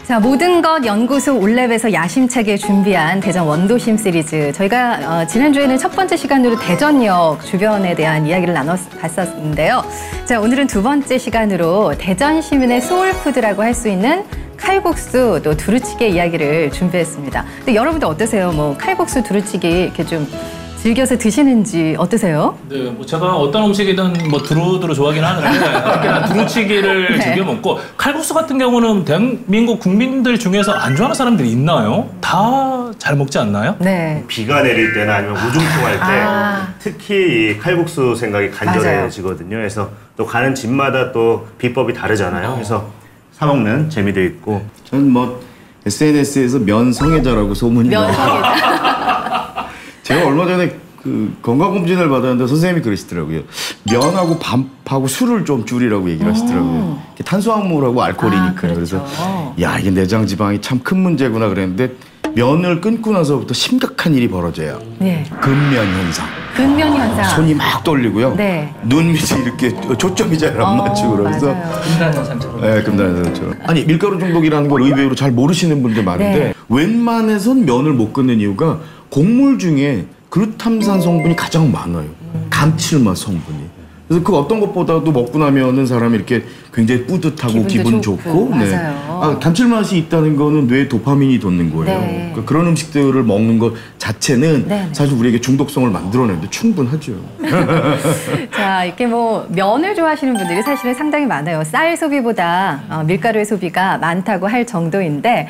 자, 모든 것 연구소 올랩에서 야심차게 준비한 대전 원도심 시리즈. 저희가 지난주에는 첫 번째 시간으로 대전역 주변에 대한 이야기를 나눠봤었는데요. 자, 오늘은 두 번째 시간으로 대전 시민의 소울푸드라고 할 수 있는 칼국수 또 두루치기 이야기를 준비했습니다. 근데 여러분들 어떠세요? 뭐 칼국수, 두루치기 이렇게 좀 즐겨서 드시는지 어떠세요? 네, 뭐 제가 어떤 음식이든 뭐 두루두루 좋아하긴 하는데 특히나 두루치기를 네. 즐겨 먹고 칼국수 같은 경우는 대한민국 국민들 중에서 안 좋아하는 사람들이 있나요? 다 잘 먹지 않나요? 네. 비가 내릴 때나 아니면 우중충할 때 특히 이 칼국수 생각이 간절해지거든요. 그래서 또 가는 집마다 또 비법이 다르잖아요. 그래서 사 먹는 재미도 있고. 저는 뭐 SNS에서 면 성애자라고 소문이 면 나요. 성애자. 제가 얼마 전에 그 건강검진을 받았는데 선생님이 그러시더라고요. 면하고 밥하고 술을 좀 줄이라고 얘기를 하시더라고요. 탄수화물하고 알코올이니까요. 그렇죠. 그래서 야, 이게 내장 지방이 참 큰 문제구나 그랬는데 면을 끊고 나서부터 심각한 일이 벌어져요. 네. 근면 현상. 근면 현상. 손이 막 떨리고요. 네. 눈 밑이 이렇게 초점이 잘 안 맞추고 그러면서 맞아요. 금단 현상처럼. 네, 금단 현상처럼. 아니, 밀가루 중독이라는 걸 의외로 잘 모르시는 분들 많은데 네. 웬만해선 면을 못 끊는 이유가 곡물 중에 글루탐산 성분이 가장 많아요. 감칠맛 성분이. 그래서 그 어떤 것보다도 먹고 나면은 사람이 이렇게 굉장히 뿌듯하고 기분 좋고 네. 맞아요. 감칠맛이 있다는 거는 뇌에 도파민이 돋는 거예요. 네. 그러니까 그런 음식들을 먹는 것 자체는 네. 사실 우리에게 중독성을 만들어내는데 충분하죠. 자, 이렇게 뭐 면을 좋아하시는 분들이 사실은 상당히 많아요. 쌀 소비보다 밀가루의 소비가 많다고 할 정도인데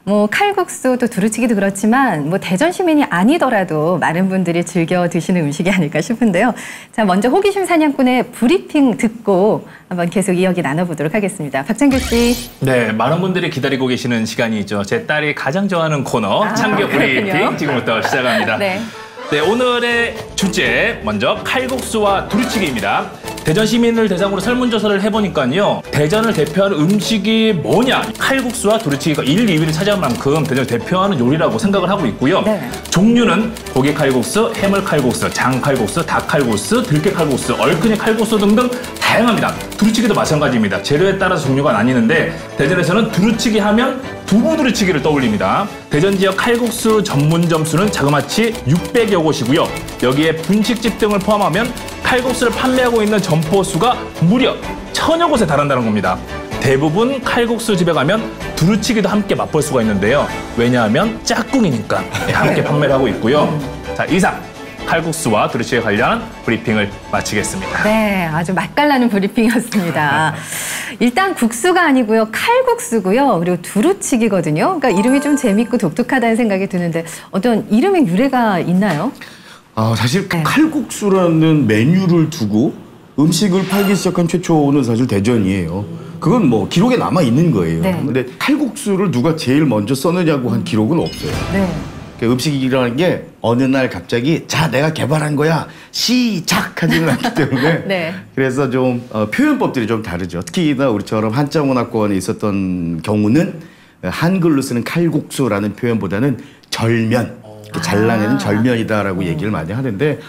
뭐 칼국수 또 두루치기도 그렇지만 뭐 대전 시민이 아니더라도 많은 분들이 즐겨 드시는 음식이 아닐까 싶은데요. 자, 먼저 호기심 사냥꾼의 브리핑 듣고 한번 계속 이야기 나눠보도록 하겠습니다. 박찬규 씨. 네, 많은 분들이 기다리고 계시는 시간이죠. 제 딸이 가장 좋아하는 코너 창규 브리핑 그렇군요. 지금부터 시작합니다. 네. 네, 오늘의 주제 먼저 칼국수와 두루치기입니다. 대전 시민을 대상으로 설문조사를 해보니까요. 대전을 대표하는 음식이 뭐냐? 칼국수와 두루치기가 1, 2위를 차지한 만큼 대전을 대표하는 요리라고 생각을 하고 있고요. 네. 종류는 고기 칼국수, 해물 칼국수, 장 칼국수, 닭 칼국수, 들깨 칼국수, 얼큰이 칼국수 등등 다양합니다. 두루치기도 마찬가지입니다. 재료에 따라서 종류가 나뉘는데 대전에서는 두루치기 하면 두부 두루치기를 떠올립니다. 대전 지역 칼국수 전문점 수는 자그마치 600여 곳이고요. 여기에 분식집 등을 포함하면 칼국수를 판매하고 있는 점포 수가 무려 1000여 곳에 달한다는 겁니다. 대부분 칼국수 집에 가면 두루치기도 함께 맛볼 수가 있는데요. 왜냐하면 짝꿍이니까 함께 판매를 하고 있고요. 자, 이상 칼국수와 두루치기에 관련한 브리핑을 마치겠습니다. 네, 아주 맛깔나는 브리핑이었습니다. 일단 국수가 아니고요, 칼국수고요, 그리고 두루치기거든요. 그러니까 이름이 좀 재밌고 독특하다는 생각이 드는데 어떤 이름의 유래가 있나요? 사실 네. 칼국수라는 메뉴를 두고 음식을 팔기 시작한 최초는 사실 대전이에요. 그건 뭐 기록에 남아 있는 거예요. 네. 근데 칼국수를 누가 제일 먼저 써느냐고 한 기록은 없어요. 네. 그러니까 음식이라는 게 어느 날 갑자기 자, 내가 개발한 거야 시작하지는 않기 때문에 네. 그래서 좀 표현법들이 좀 다르죠. 특히나 우리처럼 한자 문화권에 있었던 경우는 한글로 쓰는 칼국수라는 표현보다는 절면, 잘라내는 절면이다라고 얘기를 많이 하는데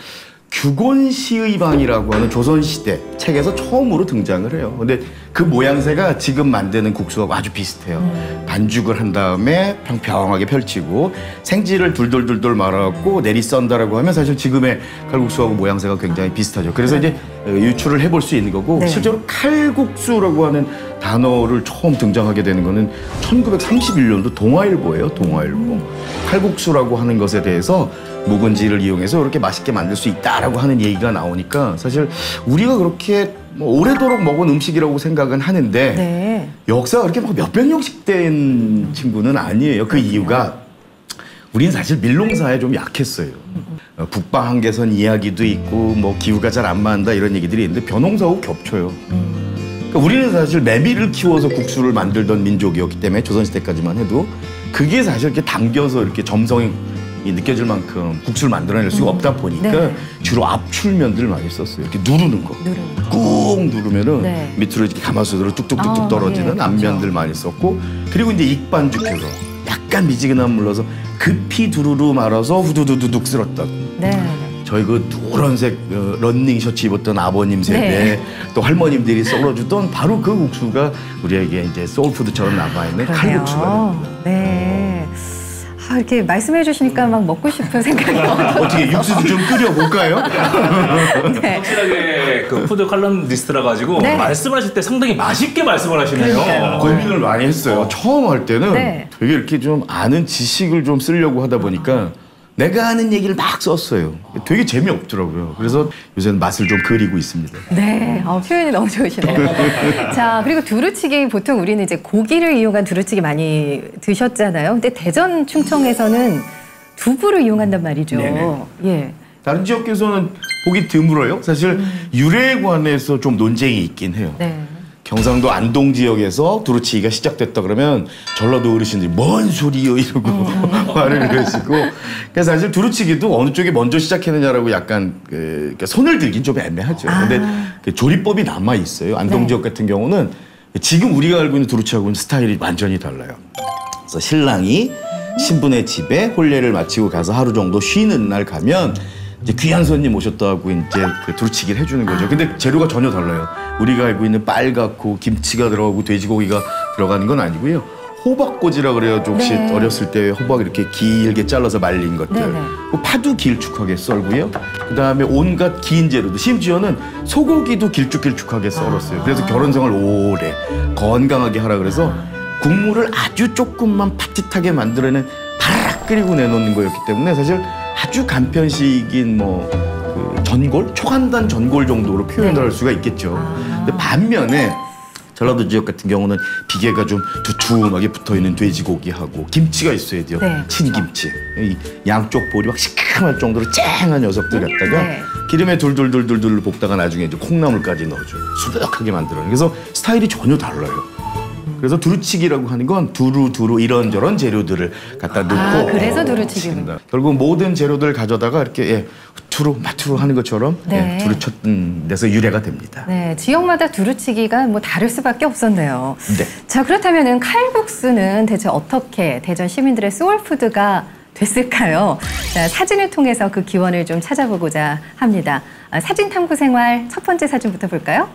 규곤시의방이라고 하는 조선시대 책에서 처음으로 등장을 해요. 근데 그 모양새가 지금 만드는 국수하고 아주 비슷해요. 반죽을 한 다음에 평평하게 펼치고 생지를 둘둘둘둘 말아갖고 내리 썬다라고 하면 사실 지금의 칼국수하고 모양새가 굉장히 비슷하죠. 그래서 이제 유출을 해볼 수 있는 거고 네. 실제로 칼국수라고 하는 단어를 처음 등장하게 되는 거는 1931년도 동아일보예요. 동아일보. 칼국수라고 하는 것에 대해서 묵은지를 이용해서 이렇게 맛있게 만들 수 있다라고 하는 얘기가 나오니까 사실 우리가 그렇게 뭐 오래도록 먹은 음식이라고 생각은 하는데 네. 역사가 그렇게 막 몇백 년씩 된 친구는 아니에요. 그 이유가 우리는 사실 밀농사에 좀 약했어요. 북방 한계선 이야기도 있고 뭐 기후가 잘 안 맞는다 이런 얘기들이 있는데 벼농사하고 겹쳐요. 그러니까 우리는 사실 메밀을 키워서 국수를 만들던 민족이었기 때문에 조선시대까지만 해도 그게 사실 이렇게 당겨서 이렇게 점성이 느껴질 만큼 국수를 만들어낼 수가 없다 보니까 네. 주로 압출면들을 많이 썼어요. 이렇게 누르는 거. 꾹 누르면은 네. 밑으로 이렇게 가마솥으로 뚝뚝뚝뚝 떨어지는 예, 앞면들 그렇죠. 많이 썼고 그리고 이제 익반죽해서 약간 미지근함 물러서 급히 두루루 말아서 후두두두둑 쓸었던 네. 저희 그 노란색 런닝 셔츠 입었던 아버님 세대 네. 또 할머님들이 썰어주던 바로 그 국수가 우리에게 이제 소울푸드처럼 남아있는 칼국수가 네. 아, 이렇게 말씀해 주시니까 막 먹고 싶은 생각이 어떻게 육수도 좀 끓여볼까요? 네. 확실하게 그 푸드 칼럼니스트라 가지고 네. 말씀하실 때 상당히 맛있게 말씀을 하시네요. 그러니까요. 고민을 많이 했어요. 처음 할 때는 네. 되게 이렇게 좀 아는 지식을 좀 쓰려고 하다 보니까 내가 아는 얘기를 막 썼어요. 되게 재미없더라고요. 그래서 요새는 맛을 좀 그리고 있습니다. 네, 표현이 너무 좋으시네요. 자, 그리고 두루치기 보통 우리는 이제 고기를 이용한 두루치기 많이 드셨잖아요. 근데 대전 충청에서는 두부를 이용한단 말이죠. 네네. 예. 다른 지역에서는 보기 드물어요. 사실 유래에 관해서 좀 논쟁이 있긴 해요. 네. 경상도 안동 지역에서 두루치기가 시작됐다 그러면 전라도 어르신들이 뭔 소리요 이러고 말을 하시고 그래서 사실 두루치기도 어느 쪽이 먼저 시작했느냐라고 약간 손을 들긴 좀 애매하죠. 근데 그 조리법이 남아 있어요. 안동 네. 지역 같은 경우는 지금 우리가 알고 있는 두루치기하고는 스타일이 완전히 달라요. 그래서 신랑이 신부네 집에 혼례를 마치고 가서 하루 정도 쉬는 날 가면 이제 귀한 손님 오셨다고 이제 그 두루치기를 해주는 거죠. 근데 재료가 전혀 달라요. 우리가 알고 있는 빨갛고 김치가 들어가고 돼지고기가 들어가는 건 아니고요. 호박꼬지라 그래가지고 혹시 네. 어렸을 때 호박 이렇게 길게 잘라서 말린 것들. 네네. 파도 길쭉하게 썰고요. 그 다음에 온갖 긴 재료도 심지어는 소고기도 길쭉길쭉하게 썰었어요. 그래서 결혼 생활 오래 건강하게 하라 그래서 국물을 아주 조금만 팥듯하게 만들어낸 바락 끓이고 내놓는 거였기 때문에 사실 아주 간편식인 그 전골? 초간단 전골 정도로 표현을 네. 할 수가 있겠죠. 근데 반면에 전라도 지역 같은 경우는 비계가 좀 두툼하게 붙어있는 돼지고기하고 김치가 있어야 돼요. 네. 친김치. 이 양쪽 볼이 막 시큼할 정도로 쨍한 녀석들 갖다가 네. 기름에 둘둘둘둘둘 볶다가 나중에 이제 콩나물까지 넣어줘요. 수북하게 만들어요. 그래서 스타일이 전혀 달라요. 그래서 두루치기라고 하는 건 두루 이런저런 재료들을 갖다 넣고 그래서 두루치기는. 칩니다. 결국 모든 재료들을 가져다가 이렇게 후투루 마투루 하는 것처럼 네. 두루쳤돼서 유래가 됩니다. 네, 지역마다 두루치기가 뭐 다를 수밖에 없었네요. 네. 자, 그렇다면은 칼국수는 대체 어떻게 대전 시민들의 소울푸드가 됐을까요? 자, 사진을 통해서 그 기원을 좀 찾아보고자 합니다. 사진 탐구 생활 첫 번째 사진부터 볼까요?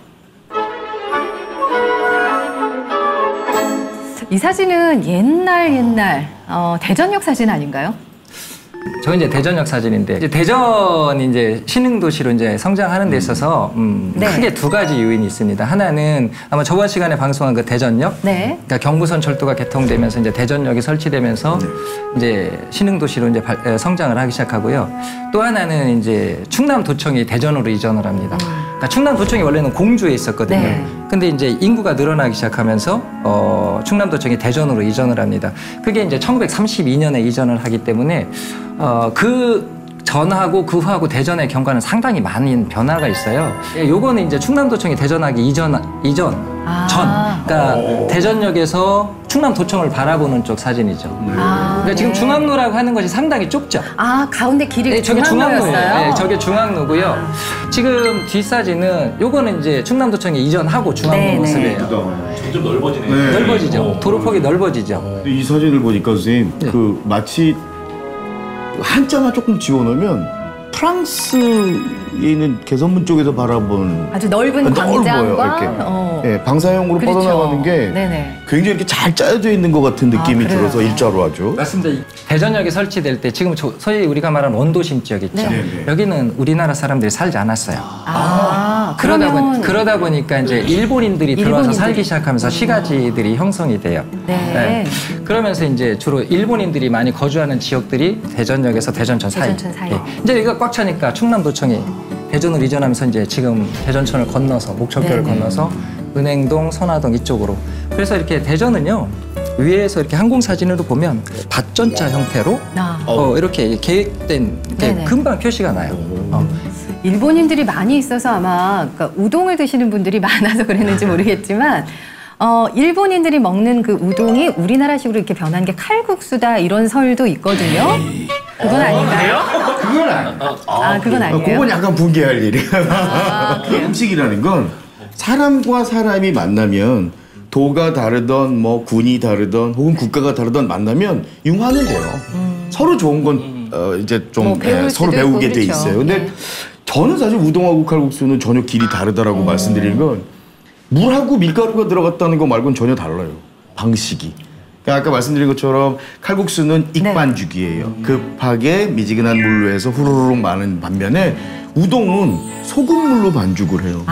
이 사진은 옛날 대전역 사진 아닌가요? 저 이제 대전역 사진인데 이제 대전이 이제 신흥도시로 이제 성장하는 데 있어서 네. 크게 두 가지 요인이 있습니다. 하나는 아마 저번 시간에 방송한 그 대전역, 네. 그러니까 경부선 철도가 개통되면서 이제 대전역이 설치되면서 이제 신흥도시로 이제 성장을 하기 시작하고요. 또 하나는 이제 충남도청이 대전으로 이전을 합니다. 그러니까 충남도청이 원래는 공주에 있었거든요. 네. 근데 이제 인구가 늘어나기 시작하면서 충남도청이 대전으로 이전을 합니다. 그게 이제 1932년에 이전을 하기 때문에 그 전하고 그 후하고 대전의 경과는 상당히 많은 변화가 있어요. 요거는 이제 충남도청이 대전하기 이전 전. 그러니까 대전역에서 충남도청을 바라보는 쪽 사진이죠. 그러니까 지금 네. 중앙로라고 하는 것이 상당히 좁죠. 가운데 길이 네, 저게 중앙로예요. 중앙로였어요? 네, 저게 중앙로고요. 지금 뒷사진은 요거는 이제 충남도청이 이전하고 중앙로 네네. 모습이에요. 점점 넓어지네요. 네. 넓어지죠. 도로폭이 넓어지죠. 이 사진을 보니까 선생님 네. 그 마치 한자만 조금 집어넣으면 프랑스에 있는 개선문 쪽에서 바라본 아주 넓은 넓어요 광장과 이렇게. 네, 방사형으로 그렇죠. 뻗어나가는 게 네네. 굉장히 이렇게 잘 짜여져 있는 것 같은 느낌이 그래요? 들어서 일자로 하죠. 맞습니다. 대전역이 설치될 때 지금 소위 우리가 말하는 원도심 지역 있죠. 네. 네. 여기는 우리나라 사람들이 살지 않았어요. 그러다 보니까 이제 일본인들이 들어와서 일본인들이. 살기 시작하면서 시가지들이 형성이 돼요. 네. 그러면서 이제 주로 일본인들이 많이 거주하는 지역들이 대전역에서 대전천 사이. 대전천 사이. 이제 여기가 꽉 차니까 충남도청이 대전으로 이전하면서 이제 지금 대전천을 건너서 목천교를 네네. 건너서 은행동, 선화동 이쪽으로. 그래서 이렇게 대전은요. 위에서 이렇게 항공사진으로 보면 밭전자 형태로 이렇게 계획된 게 네네. 금방 표시가 나요. 일본인들이 많이 있어서 아마 그러니까 우동을 드시는 분들이 많아서 그랬는지 모르겠지만 일본인들이 먹는 그 우동이 우리나라식으로 이렇게 변한 게 칼국수다 이런 설도 있거든요. 그건 아닌가요? 그건 아니에요. 그건 아니에요. 그건 약간 붕괴할 일이야. 음식이라는 건 사람과 사람이 만나면 도가 다르던 뭐 군이 다르던 혹은 국가가 다르던 만나면 융화는 돼요. 서로 좋은 건 이제 좀 뭐 배울 서로 수도 배우게 있고, 돼 그렇죠. 있어요. 근데 네. 저는 사실 우동하고 칼국수는 전혀 길이 다르다라고 말씀드리는 건 물하고 밀가루가 들어갔다는 거 말고는 전혀 달라요. 방식이. 그러니까 아까 말씀드린 것처럼 칼국수는 익반죽이에요. 급하게 미지근한 물로 해서 후루룩 마는 반면에 우동은 소금물로 반죽을 해요.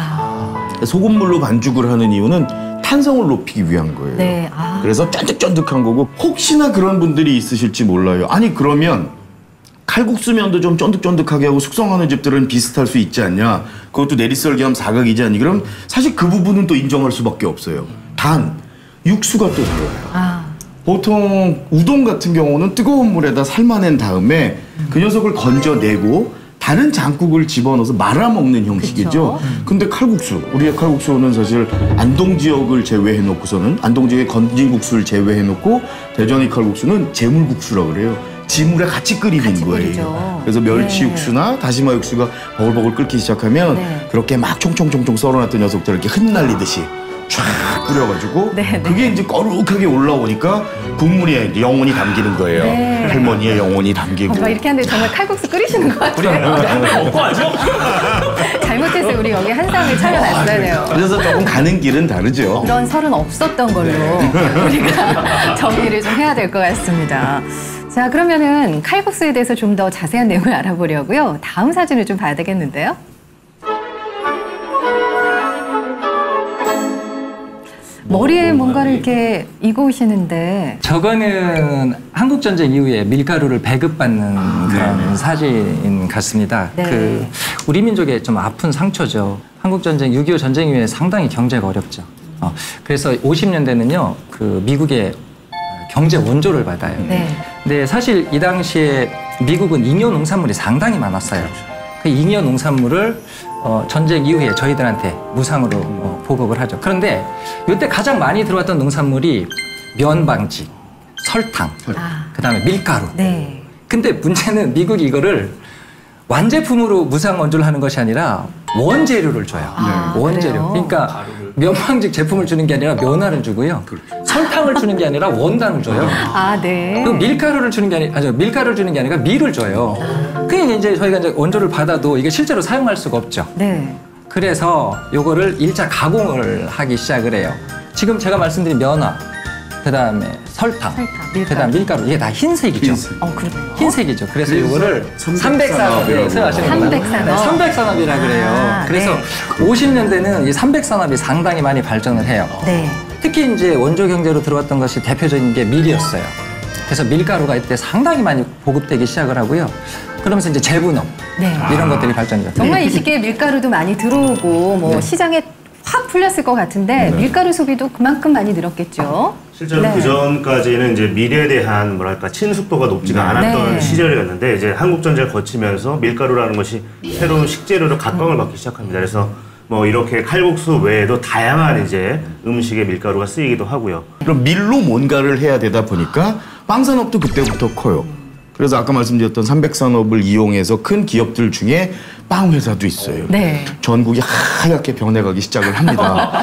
소금물로 반죽을 하는 이유는 탄성을 높이기 위한 거예요. 네. 그래서 쫀득쫀득한 거고 혹시나 그런 분들이 있으실지 몰라요. 아니 그러면 칼국수면도 좀 쫀득쫀득하게 하고 숙성하는 집들은 비슷할 수 있지 않냐. 그것도 내리썰기 하면 사각이지 않니. 그럼 사실 그 부분은 또 인정할 수밖에 없어요. 단 육수가 또 달라요. 보통 우동 같은 경우는 뜨거운 물에다 삶아낸 다음에 그 녀석을 건져내고 다른 장국을 집어넣어서 말아먹는 형식이죠. 근데 칼국수, 우리의 칼국수는 사실 안동 지역을 제외해놓고서는 안동 지역의 건진국수를 제외해놓고 대전의 칼국수는 재물국수라고 그래요. 지물에 같이 끓이는 거예요. 끓이죠. 그래서 멸치 육수나 다시마 육수가 버글버글 끓기 시작하면 그렇게 막 총총총총 썰어놨던 녀석들 이렇게 흩날리듯이 쫙 뿌려가지고 그게 이제 거룩하게 올라오니까 국물이 이제 영혼이 담기는 거예요. 할머니의 영혼이 담기고. 이렇게 하는데 정말 칼국수 끓이시는 것 같아요. 먹고 하죠? 잘못해서 우리 여기 한 쌍을 차려놨어야 돼요. 그래서 조금 가는 길은 다르죠. 그런 설은 없었던 걸로 우리가 정리를 좀 해야 될 것 같습니다. 자, 그러면은 칼국수에 대해서 좀 더 자세한 내용을 알아보려고요. 다음 사진을 좀 봐야 되겠는데요. 머리에 뭔가를 이렇게 이고 오시는데 저거는 한국전쟁 이후에 밀가루를 배급받는 그런 사진 같습니다. 그 우리 민족의 좀 아픈 상처죠. 한국전쟁 6.25 전쟁 이후에 상당히 경제가 어렵죠. 그래서 50년대는요, 그 미국의 경제 원조를 받아요. 근데 사실 이 당시에 미국은 잉여 농산물이 상당히 많았어요. 그 잉여 농산물을 전쟁 이후에 저희들한테 무상으로 보급을 하죠. 그런데 이때 가장 많이 들어왔던 농산물이 면방지, 설탕, 그다음에 밀가루. 근데 문제는 미국이 이거를 완제품으로 무상 원조를 하는 것이 아니라 원재료를 줘요. 원재료. 그래요? 그러니까 면방직 제품을 주는 게 아니라 면화를 주고요. 설탕을 주는 게 아니라 원단을 줘요. 그 밀가루를 주는 게 밀가루를 주는 게 아니라 밀을 줘요. 그게 이제 저희가 이제 원조를 받아도 이게 실제로 사용할 수가 없죠. 그래서 요거를 일차 가공을 하기 시작을 해요. 지금 제가 말씀드린 면화, 그다음에 설탕, 그다음 밀가루, 이게 다 흰색이죠. 흰색이죠. 그래서 요거를 삼백산업이라고 생각하시는구나. 삼백산업이라 그래요. 그래서 50년대는 이 삼백산업이 상당히 많이 발전을 해요. 특히 이제 원조 경제로 들어왔던 것이 대표적인 게 밀이었어요. 그래서 밀가루가 이때 상당히 많이 보급되기 시작을 하고요. 그러면서 이제 재분업 이런 것들이 발전돼요. 정말 이 시기에 밀가루도 많이 들어오고 뭐 시장에 확 풀렸을 것 같은데 밀가루 소비도 그만큼 많이 늘었겠죠. 실제로 그 전까지는 이제 밀에 대한 뭐랄까 친숙도가 높지가 않았던 시절이었는데 이제 한국 전쟁을 거치면서 밀가루라는 것이 새로운 식재료로 각광을 받기 시작합니다. 그래서 뭐 이렇게 칼국수 외에도 다양한 이제 음식에 밀가루가 쓰이기도 하고요. 그럼 밀로 뭔가를 해야 되다 보니까 빵 산업도 그때부터 커요. 그래서 아까 말씀드렸던 삼백산업을 이용해서 큰 기업들 중에 빵 회사도 있어요. 전국이 하얗게 변해가기 시작을 합니다.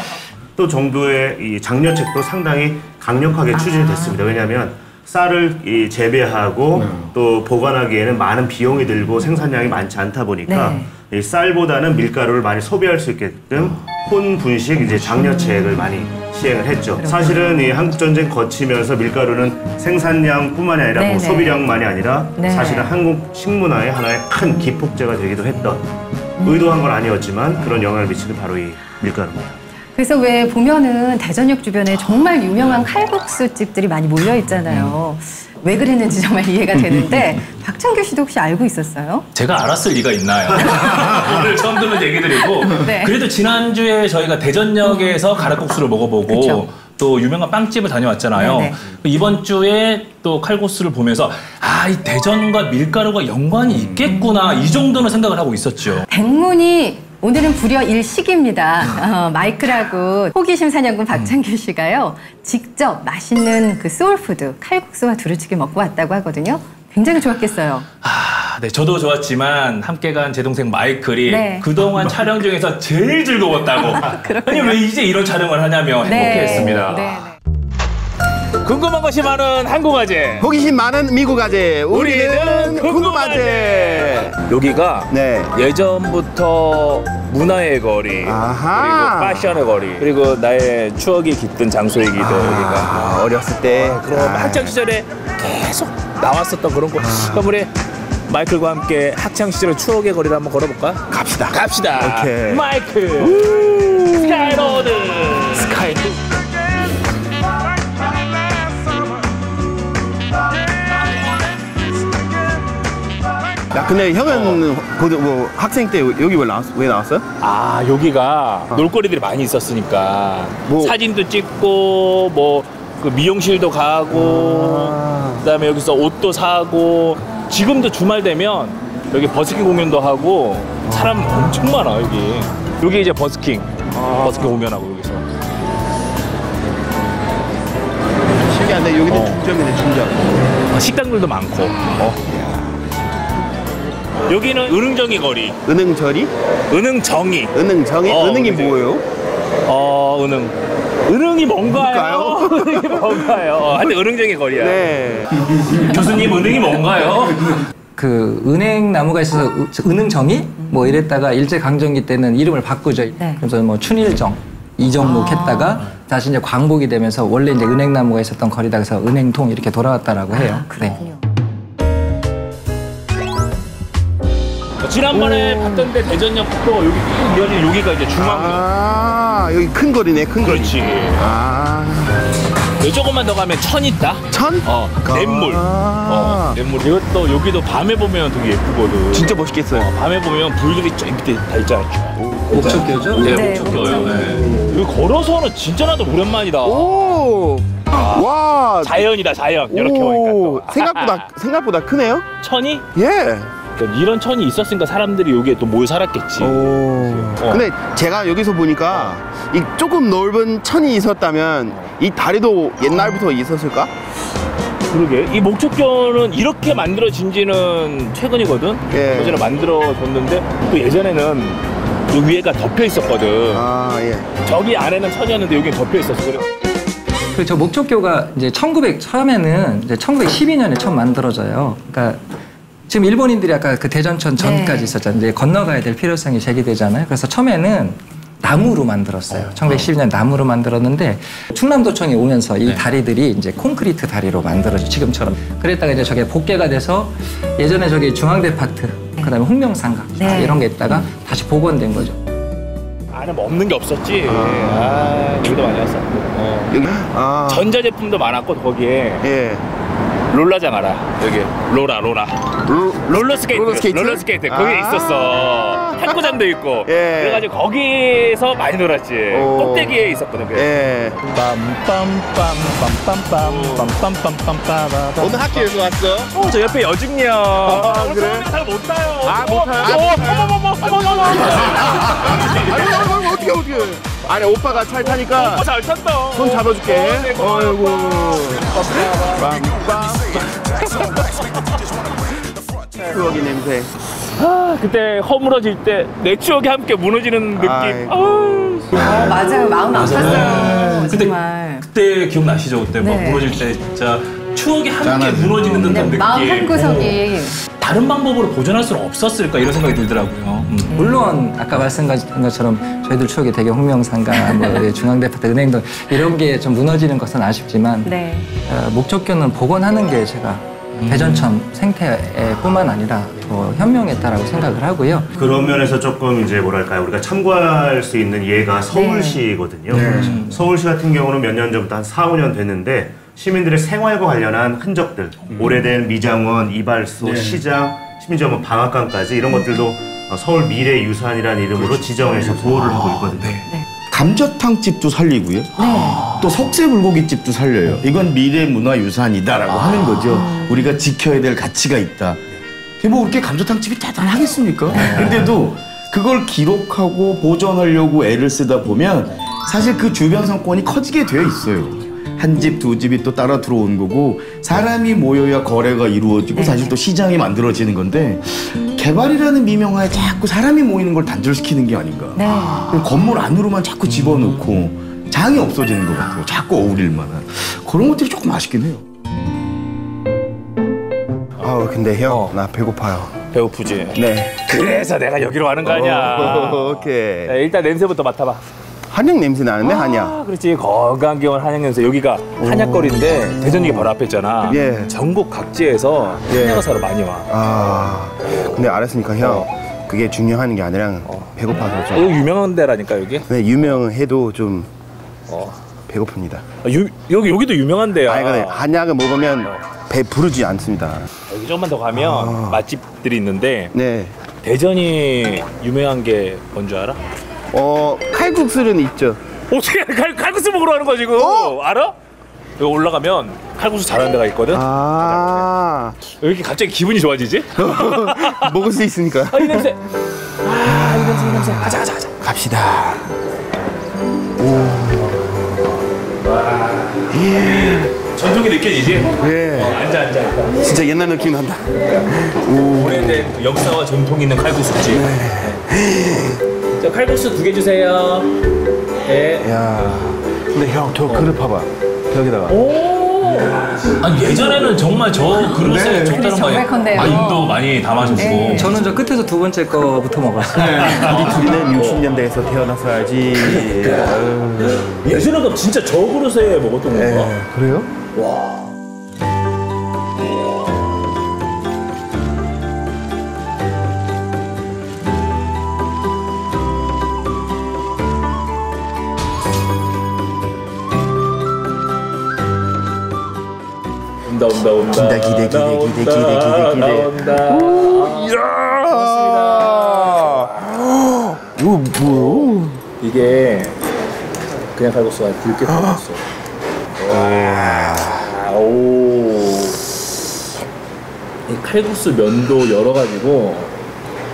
또 정부의 이 장려책도 상당히 강력하게 추진이 됐습니다. 왜냐하면 쌀을 이 재배하고 또 보관하기에는 많은 비용이 들고 생산량이 많지 않다 보니까 이 쌀보다는 밀가루를 많이 소비할 수 있게끔 혼분식 이제 장려책을 많이 시행을 했죠. 사실은 이 한국전쟁 거치면서 밀가루는 생산량뿐만이 아니라 뭐 소비량만이 아니라 사실은 한국 식문화의 하나의 큰 기폭제가 되기도 했던 의도한 건 아니었지만 그런 영향을 미치는 바로 이 밀가루입니다. 그래서 왜 보면은 대전역 주변에 정말 유명한 칼국수 집들이 많이 몰려 있잖아요. 왜 그랬는지 정말 이해가 되는데 박찬규 씨도 혹시 알고 있었어요? 제가 알았을 리가 있나요? 오늘 처음 듣는 얘기들이고 그래도 지난주에 저희가 대전역에서 가락국수를 먹어보고 또 유명한 빵집을 다녀왔잖아요. 이번 주에 또 칼국수를 보면서 이 대전과 밀가루가 연관이 있겠구나 이 정도는 생각을 하고 있었죠. 백문이 오늘은 불여 일식입니다. 마이크라고 호기심 사냥꾼 박찬규 씨가요. 직접 맛있는 그 소울푸드 칼국수와 두루치기 먹고 왔다고 하거든요. 굉장히 좋았겠어요. 네, 저도 좋았지만 함께 간 제 동생 마이클이 그동안 촬영 중에서 제일 즐거웠다고. 아니 왜 이제 이런 촬영을 하냐며 행복해했습니다. 궁금한 것이 많은 한국아재. 호기심 많은 미국아재. 우리는 궁금아재. 여기가 네. 예전부터 문화의 거리, 아하. 그리고 패션의 거리, 그리고 나의 추억이 깃든 장소이기도 여기가. 어렸을 때. 그럼 학창 시절에 계속 나왔었던 그런 곳. 그럼 우리 마이클과 함께 학창 시절의 추억의 거리를 한번 걸어볼까? 갑시다. 갑시다. 오케이. 마이클 스카이로드. 스카이로드. 야, 근데 형은 뭐 학생 때 여기 왜 나왔어요? 아, 여기가 놀거리들이 많이 있었으니까 뭐. 사진도 찍고 뭐 그 미용실도 가고 그다음에 여기서 옷도 사고 지금도 주말 되면 여기 버스킹 공연도 하고 사람 엄청 많아 여기. 여기 이제 버스킹 공연하고 여기서. 신기한데 여기는 중점이네, 중점. 식당들도 많고. 여기는 은흥정이 거리. 은흥절이? 은흥정이. 은흥정이? 은흥이 뭐예요? 은흥이 뭔가요? 은흥이 뭔가요? 하여튼 은흥정이 거리야. 네. 교수님, 은흥이 뭔가요? 그 은행 나무가 있어서 은흥정이 뭐 이랬다가 일제 강점기 때는 이름을 바꾸죠. 네. 그래서 뭐 춘일정, 이정록 했다가 다시 이제 광복이 되면서 원래 이제 은행 나무가 있었던 거리다 그래서 은행통 이렇게 돌아왔다라고 해요. 그렇군요. 지난번에 봤던데 대전역도 여기 쭉 이어진 여기가 이제 중앙역. 여기 큰 거리네, 큰 거리. 그렇지. 여기 조금만 더 가면 천 있다. 천? 냇물. 냇물. 이것도 여기도 밤에 보면 되게 예쁘거든. 진짜 멋있겠어요. 밤에 보면 불들이 저 밑에 다 있잖아. 목적교죠? 네, 네, 목적교요. 네. 여기 걸어서는 진짜 나도 오랜만이다. 오! 와! 자연이다, 자연. 이렇게 보니까 또. 생각보다 크네요? 천이? 예. 그러니까 이런 천이 있었으니까 사람들이 여기에 또 모여 살았겠지. 근데 제가 여기서 보니까 이 조금 넓은 천이 있었다면 이 다리도 옛날부터 있었을까? 그러게. 이 목적교는 이렇게 만들어진 지는 최근이거든. 예. 예전에 만들어졌는데 또 예전에는 이 위에가 덮여 있었거든. 예. 저기 안에는 천이었는데 여기는 덮여 있었어. 그래. 그 저 목적교가 이제 처음에는 이제 1912년에 처음 만들어져요. 그러니까 지금 일본인들이 아까 그 대전천 전까지 네. 있었잖아요. 이제 건너가야 될 필요성이 제기되잖아요. 그래서 처음에는 나무로 만들었어요. 1912년 나무로 만들었는데 충남도청이 오면서 이 다리들이 이제 콘크리트 다리로 만들어져 지금처럼. 그랬다가 이제 저게 복개가 돼서 예전에 저기 중앙대파트, 그다음에 홍명상가 네. 이런 게 있다가 다시 복원된 거죠. 안에 뭐 없는 게 없었지. 여기도 많이 왔었고. 여기 전자제품도 많았고 거기에 예. 롤라장 알아? 여기 로라. 롤러스케이트. 롤러스케이트? 거기 있었어. 탁구장도 있고. 예. 그래가지고 거기서 많이 놀았지. 꼭대기에 있었거든. 예. 빰빰빰빰빰빰빰빰빰빰빰빰빰빰. 어느 학교에서 왔어? 저 옆에 여중이야. 그래? 잘 못 타요. 못 타요? 어머머머. 어떻게. 아니, 오빠가 잘 타니까 잘 탔다. 손 잡아줄게. 어이구. 추억의 냄새. 그때 허물어질 때 내 추억이 함께 무너지는 느낌. 아이고. 맞아요. 마음 아팠어요. 그때 정말. 그때 기억나시죠? 그때 막 네. 무너질 때 진짜 추억이 함께 짠하지. 무너지는 듯한 그냥 느낌. 마음 한 구석이. 다른 방법으로 보존할 수는 없었을까 이런 생각이 들더라고요. 물론 아까 말씀하신 것처럼 저희들 추억이 되게 홍명상가, 뭐 중앙대파트, 은행동 이런 게 좀 무너지는 것은 아쉽지만 네. 목적교는 복원하는 게 제가 대전천 생태뿐만 아니라 더 현명했다라고 생각을 하고요. 그런 면에서 조금 이제 뭐랄까요, 우리가 참고할 수 있는 예가 서울시거든요. 서울시 같은 경우는 몇 년 전부터 한 4, 5년 됐는데 시민들의 생활과 관련한 흔적들, 오래된 미장원, 이발소, 시장, 심지어 뭐 방앗간까지 이런 것들도 서울 미래유산이라는 이름으로 지정해서 보호를 하고 있거든요. 감자탕 집도 살리고요. 또 석쇠 불고기 집도 살려요. 이건 미래 문화유산이다라고 하는 거죠. 우리가 지켜야 될 가치가 있다. 뭐 그렇게 감자탕 집이 대단하겠습니까? 근데도 그걸 기록하고 보존하려고 애를 쓰다 보면 사실 그 주변 상권이 커지게 되어 있어요. 한 집, 두 집이 또 따라 들어온 거고 사람이 모여야 거래가 이루어지고 사실 또 시장이 만들어지는 건데 개발이라는 미명하에 자꾸 사람이 모이는 걸 단절시키는 게 아닌가. 네. 건물 안으로만 자꾸 집어넣고 장이 없어지는 것 같아요. 자꾸 어울릴 만한 그런 것들이 조금 아쉽긴 해요. 근데 형, 나 배고파요. 배고프지? 네. 그래서 내가 여기로 가는 거 아니야. 오케이. 자, 일단 냄새부터 맡아봐. 한약 냄새 나는데, 한약. 그렇지. 건강 기원 한약 냄새. 여기가 한약거리인데 대전역이 바로 앞에 있잖아. 예. 전국 각지에서 한약을 사러 많이 와. 근데 알았으니까 형, 그게 중요한 게 아니라 배고파서 좀. 여기 유명한 데라니까 여기. 네, 유명해도 좀 배고픕니다. 여기도 유명한 데야. 아니, 근데 한약을 먹으면 배 부르지 않습니다. 여기 조금만 더 가면 맛집들이 있는데 네. 대전이 유명한 게 뭔 줄 알아? 칼국수는 있죠. 어떻게 칼국수 먹으러 가는 거야 지금? 알아? 여기 올라가면 칼국수 잘하는 데가 있거든. 왜 이렇게 갑자기 기분이 좋아지지? 먹을 수 있으니까. 이 냄새. 이 냄새. 가자. 갑시다. 전통이 느껴지지? 예. 앉아. 진짜 옛날 느낌 난다. 오래된 역사와 전통이 있는 칼국수집. 자, 칼국수 2개 주세요. 네. 야. 근데 형, 저 그릇 봐봐. 벽에다가. 아니, 예전에는 정말 저 그릇에 적다는 정확한데요. 마인도 많이 담아줬고. 네. 저는 저 끝에서 2번째 거부터 먹었어요. 우리 둘이는 60년대에서 태어났어야지. 예전에 그럼 진짜 저 그릇에 먹었던 건가? 그래요? 온다. 기대. 나온다. 이거 뭐야? 이게 그냥 칼국수가 아니라 들깨 칼국수. 이 칼국수 면도 여러 가지고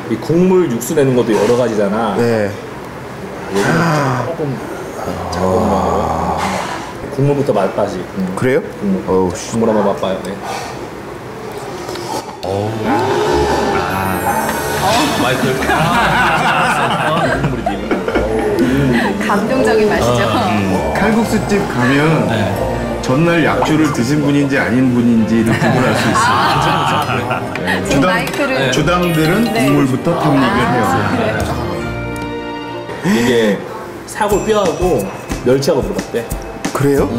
이 국물 육수 내는 것도 여러 가지잖아. 네. 얘는 조금 작은 거로 국물부터 맛봐지. 그래요? 국물. 국물 한번 맛봐요. 네. 마이클. 국물이지. 감동적인 맛이죠. 칼국수집 가면 전날 약주를 드신 분인지 아닌 분인지를 구분할 수 있어요. 마이크를 주당들은 국물부터 탐닉을 해요. 이게 사골 뼈하고 멸치하고 들어갔대. 그래요?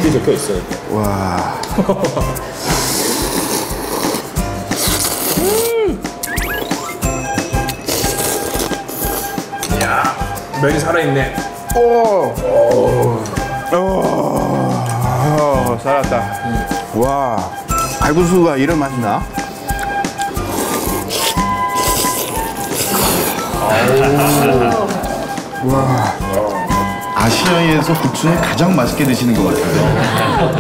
뒤에 적혀 있어요. 와. 야, 면이 살아있네. 살았다. 와. 칼국수가 이런 맛이 나? 와. 아시아에서 국수는 가장 맛있게 드시는 것 같아요.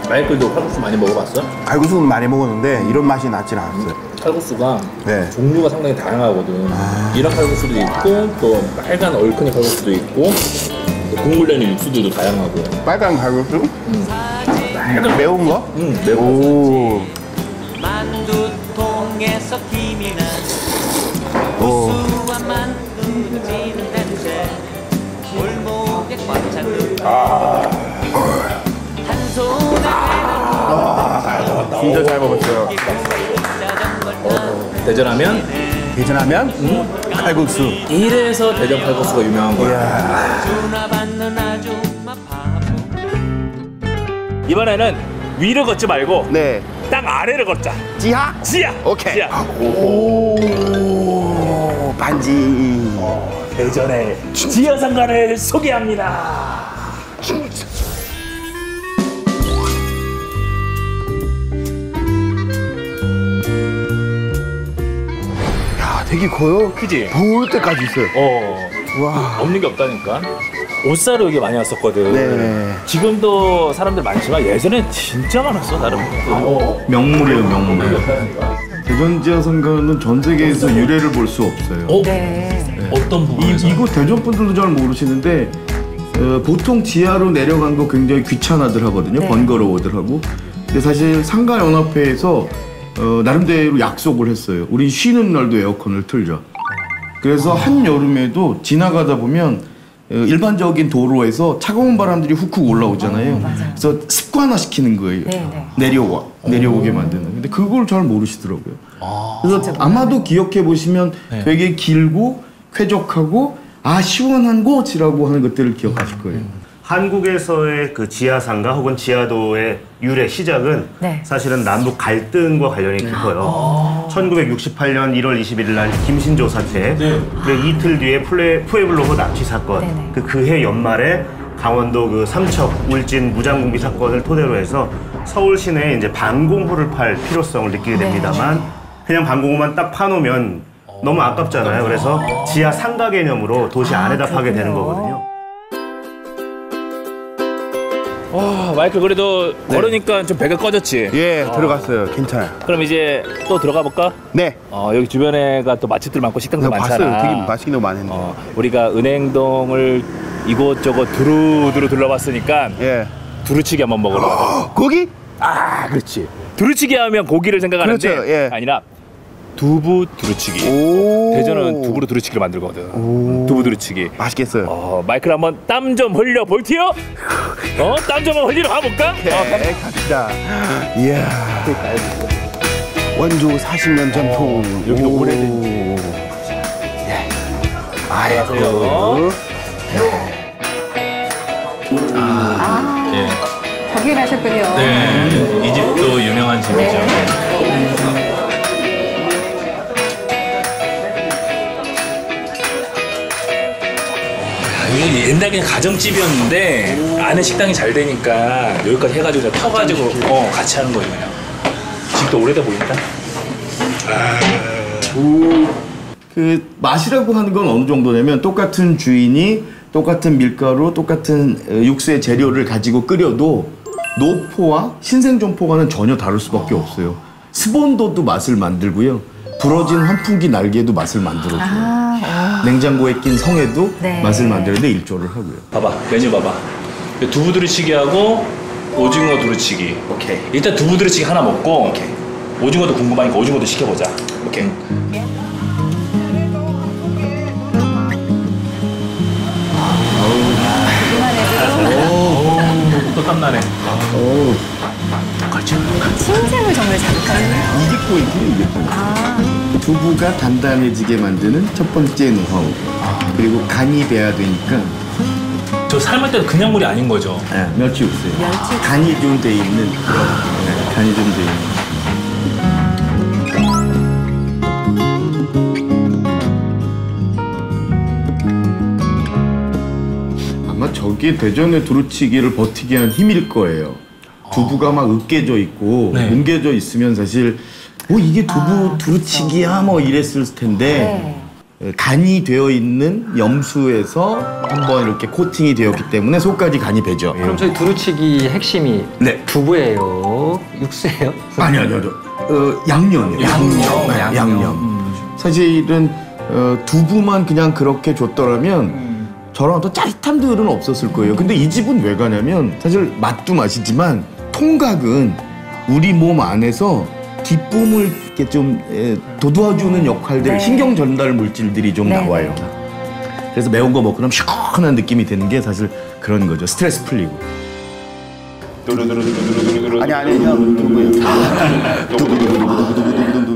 마이클도 칼국수 많이 먹어봤어? 칼국수는 많이 먹었는데 이런 맛이 나진 않았어요. 칼국수가 네. 종류가 상당히 다양하거든. 이런 칼국수도 있고 또 빨간 얼큰이 칼국수도 있고 또 국물 내는 육수들도 다양하고. 빨간 칼국수? 약간 매운 거? 매운 오. 만두통에서 김이 난 구수한 만두지는 냄새 골목에 꽉 찬 한 손에 진짜 잘 먹었어요. 대전하면 대전하면 칼국수. 이래서 대전 칼국수가 유명한 거야. 전화 받는 아줌마 바보 이번에는 위를 걷지 말고 네. 땅 아래를 걷자. 지하? 지하. 오케이. 지하. 오. 반지. 대전의 지하 상가를 소개합니다. 야, 되게 커요. 그지? 볼 때까지 있어요. 와. 없는 게 없다니까. 옷 사러 여기 많이 왔었거든. 네. 지금도 사람들 많지만 예전엔 진짜 많았어 나름. 명물이에요, 명물. 대전 지하상가는 전 세계에서 유래를 볼 수 없어요. 네. 어떤 부분에서? 이곳 대전 분들도 잘 모르시는데 보통 지하로 내려간 거 굉장히 귀찮아들 하거든요. 네. 번거로워들 하고. 근데 사실 상가연합회에서 나름대로 약속을 했어요. 우린 쉬는 날도 에어컨을 틀자. 그래서 한 여름에도 지나가다 보면 일반적인 도로에서 차가운 바람들이 훅훅 올라오잖아요. 그래서 습관화시키는 거예요. 내려오게 만드는. 근데 그걸 잘 모르시더라고요. 그래서 아마도 기억해 보시면 되게 길고 쾌적하고 시원한 곳이라고 하는 것들을 기억하실 거예요. 한국에서의 그 지하상가 혹은 지하도의 유래 시작은 사실은 남북 갈등과 관련이 깊어요. 1968년 1월 21일 날 김신조 사태, 그리고 이틀 뒤에 푸에블로호 납치 사건, 그해 연말에 강원도 그 삼척 울진 무장공비 사건을 토대로 해서 서울 시내에 이제 방공호를 팔 필요성을 느끼게 됩니다만 그냥 방공호만 딱 파놓으면 너무 아깝잖아요. 그래서 지하 상가 개념으로 도시 안에다 파게 되는 거거든요. 마이클 그래도 걸으니까 좀 배가 꺼졌지? 예, 들어갔어요. 괜찮아요. 그럼 이제 또 들어가 볼까? 네. 여기 주변에가 또 맛집들 많고 식당도 많잖아. 봤어요. 되게 맛있는 거 많았는데. 우리가 은행동을 이곳저곳 두루두루 둘러봤으니까 예. 두루치기 한번 먹으러 가자. 고기? 그렇지. 두루치기 하면 고기를 생각하는데 그렇죠, 예. 아니라 두부 두루치기. 오. 대전은 두부로 두루치기를 만들거든. 두부 두루치기. 맛있겠어요. 마이클 한번 땀 좀 흘려 볼게요. 땀 좀 흘리러 가볼까? 네, 갑시다. 이야. 원조 40년 전통. 여기도 오. 오래된. 예. 안녕하세요. 거기 가셨군요. 네, 이 집도 유명한 집이죠. 이게 옛날 그냥 가정집이었는데 안에 식당이 잘 되니까 여기까지 해가지고 그냥 터가지고 같이 하는 거예요 그냥. 집도 오래돼 보인다. 그 맛이라고 하는 건 어느 정도냐면 똑같은 주인이 똑같은 밀가루, 똑같은 육수의 재료를 가지고 끓여도 노포와 신생존포와는 전혀 다를 수밖에 없어요. 스본도도 맛을 만들고요. 부러진 환풍기 날개도 맛을 만들어줘요. 냉장고에 낀 성에도 맛을 만드는데 일조를 하고요. 봐봐, 메뉴 봐봐. 두부 두루치기하고 오징어 두루치기. 오케이. 일단 두부 두루치기 하나 먹고 오징어도 궁금하니까 오징어도 시켜보자. 오케이. 또 땀나네. 신생을 정말 잘하네요. 이게 포인트예요, 이게 포인트. 두부가 단단해지게 만드는 첫 번째 노하우. 그리고 간이 배야 되니까 저 삶을 때도 그냥 물이 아닌 거죠? 멸치 육수요. 간이 좀 돼 있는. 간이 좀 돼 있는. 아마 저게 대전의 두루치기를 버티게 한 힘일 거예요. 두부가 막 으깨져 있고 뭉개져 있으면 사실 이게 두부 두루치기야 뭐 이랬을 텐데 간이 되어 있는 염수에서 한번 이렇게 코팅이 되었기 때문에 속까지 간이 배죠. 그럼 저희 두루치기 핵심이 두부예요? 육수예요? 아니요. 양념이요. 양념. 사실은 두부만 그냥 그렇게 줬더라면 저런 어떤 짜릿함들은 없었을 거예요. 근데 이 집은 왜 가냐면 사실 맛도 맛이지만 통각은 우리 몸 안에서 기쁨을 이렇게 좀 돋워주는 역할들, 신경 전달 물질들이 좀 나와요. 그래서 매운 거 먹고 나면 시원한 느낌이 드는 게 사실 그런 거죠. 스트레스 풀리고. 아니 형 두부요.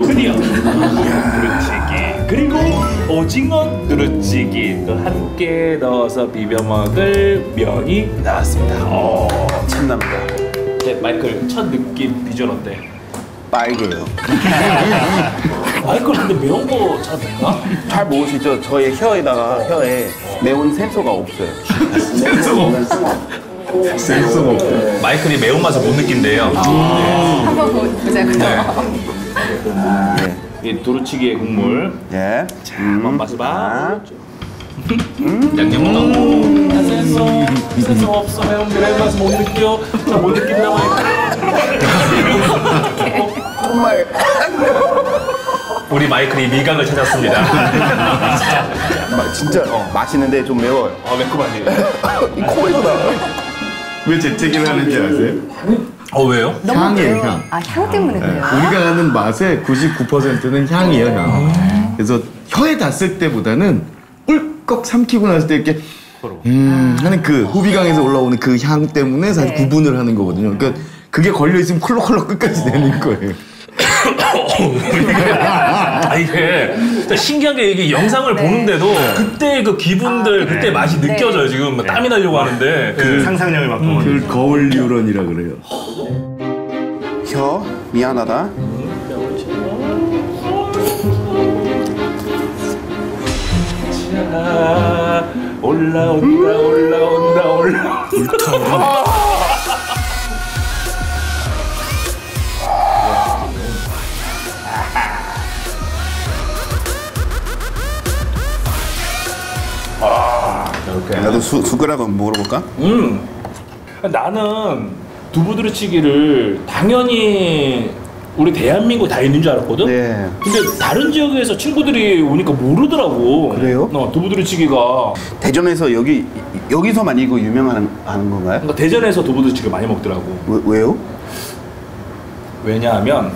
드디어 두루치기 그리고 오징어 두루치기 또 함께 넣어서 비벼 먹을 면이 나왔습니다. 참납니다. 마이클 첫 느낌 비주얼 어때? 빨개요. 마이클 근데 매운 거 잘 먹나? 잘 먹을 수 있죠. 저의 혀에 매운 센서가 없어요. 센스가 없고. 마이클이 매운맛을 못 느낀대요. 한번 보자고요. 이 두루치기의 국물. 예. 자, 한번 맛을 봐. 양념 넣고. 센서 없어. 매운맛을 못 느껴. 잘 못 느낀다 마이클. 정말. 우리 마이클이 미각을 찾았습니다. 진짜 맛있는데 좀 매워요. 매콤하지? 이 코에서 나. 왜 재채기를 하는지 아세요? 왜요? 향이에요, 향. 향 때문에 그래요? 우리가 아는 맛의 99%는 향이에요, 향. 그래서 혀에 닿았을 때보다는 꿀꺽 삼키고 났을 때 이렇게 하는 그 호비강에서 올라오는 그 향 때문에 사실 네. 구분을 하는 거거든요. 그러니까 그게 걸려 있으면 콜록콜록 끝까지 되는 거예요. 이게 진짜 신기한 게 이게 영상을 네. 보는데도 그때 그 기분들, 그때 맛이 네. 느껴져요. 지금 막 땀이 나려고 하는데. 그 상상력을 막 보면 그걸 거울 뉴런이라 그래요. 혀 미안하다. 올라온다. 나도 숟가락 한번 먹어볼까? 나는 두부두루치기를 당연히 우리 대한민국 다 있는 줄 알았거든? 네. 근데 다른 지역에서 친구들이 오니까 모르더라고. 그래요? 두부두루치기가. 대전에서 여기서만 이거 유명한 하는 건가요? 그러니까 대전에서 두부두루치기를 많이 먹더라고. 왜요? 왜냐하면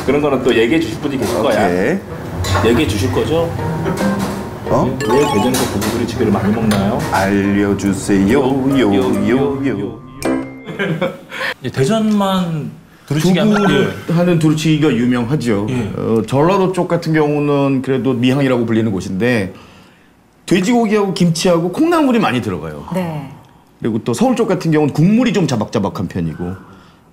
그런 거는 또 얘기해 주실 분이 계실 거야. 오케이. 얘기해 주실 거죠? 어? 왜 대전에서 두부두루치기를 많이 먹나요? 알려주세요. 요요요. 대전만 두루치기 하면 두부를 하는 두루치기가 유명하죠. 예. 전라도 쪽 같은 경우는 그래도 미항이라고 불리는 곳인데 돼지고기하고 김치하고 콩나물이 많이 들어가요. 네. 그리고 또 서울 쪽 같은 경우는 국물이 좀 자박자박한 편이고,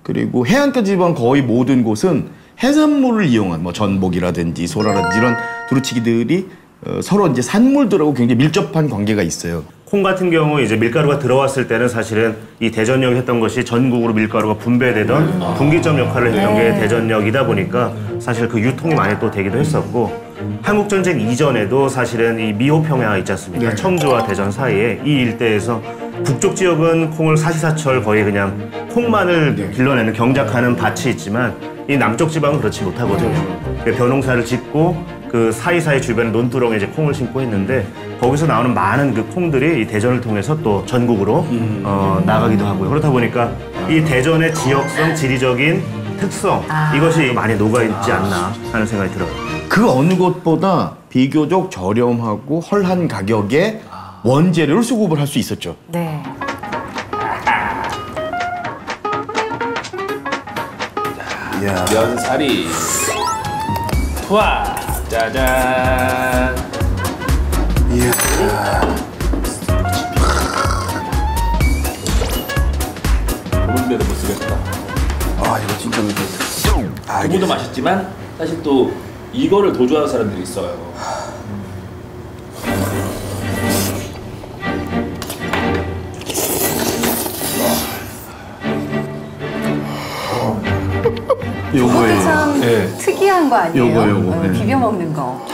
그리고 해안가 지방 거의 모든 곳은 해산물을 이용한 뭐 전복이라든지 소라라든지 이런 두루치기들이 서로 이제 산물들하고 굉장히 밀접한 관계가 있어요. 콩 같은 경우 이제 밀가루가 들어왔을 때는 사실은 이 대전역이 했던 것이 전국으로 밀가루가 분배되던 분기점 역할을 했던 게 대전역이다 보니까 사실 그 유통이 많이 또 되기도 했었고, 한국전쟁 이전에도 사실은 이 미호평야 있지 않습니까? 청주와 대전 사이에 이 일대에서 북쪽 지역은 콩을 사시사철 거의 그냥 콩만을 길러내는 경작하는 밭이 있지만 이 남쪽 지방은 그렇지 못하거든요. 벼농사를 짓고 그 사이사이 주변에 논두렁에 이제 콩을 심고 있는데 거기서 나오는 많은 그 콩들이 이 대전을 통해서 또 전국으로 나가기도 하고요. 그렇다 보니까 이 대전의 지역성, 지리적인 특성 이것이 많이 녹아있지 않나 하는 생각이 들어요. 그 어느 곳보다 비교적 저렴하고 헐한 가격에 원재료를 수급을 할 수 있었죠. 네. 이야. 면사리. 투하. 짜잔. 이야. 그런 데도 못 쓰겠다. 아 이거 진짜 맛있어. 두부도 맛있지만 사실 또 이거를 더 좋아하는 사람들이 있어요. 요거예요. 참 예. 특이한 거 아니에요? 요거. 네. 비벼 먹는 거.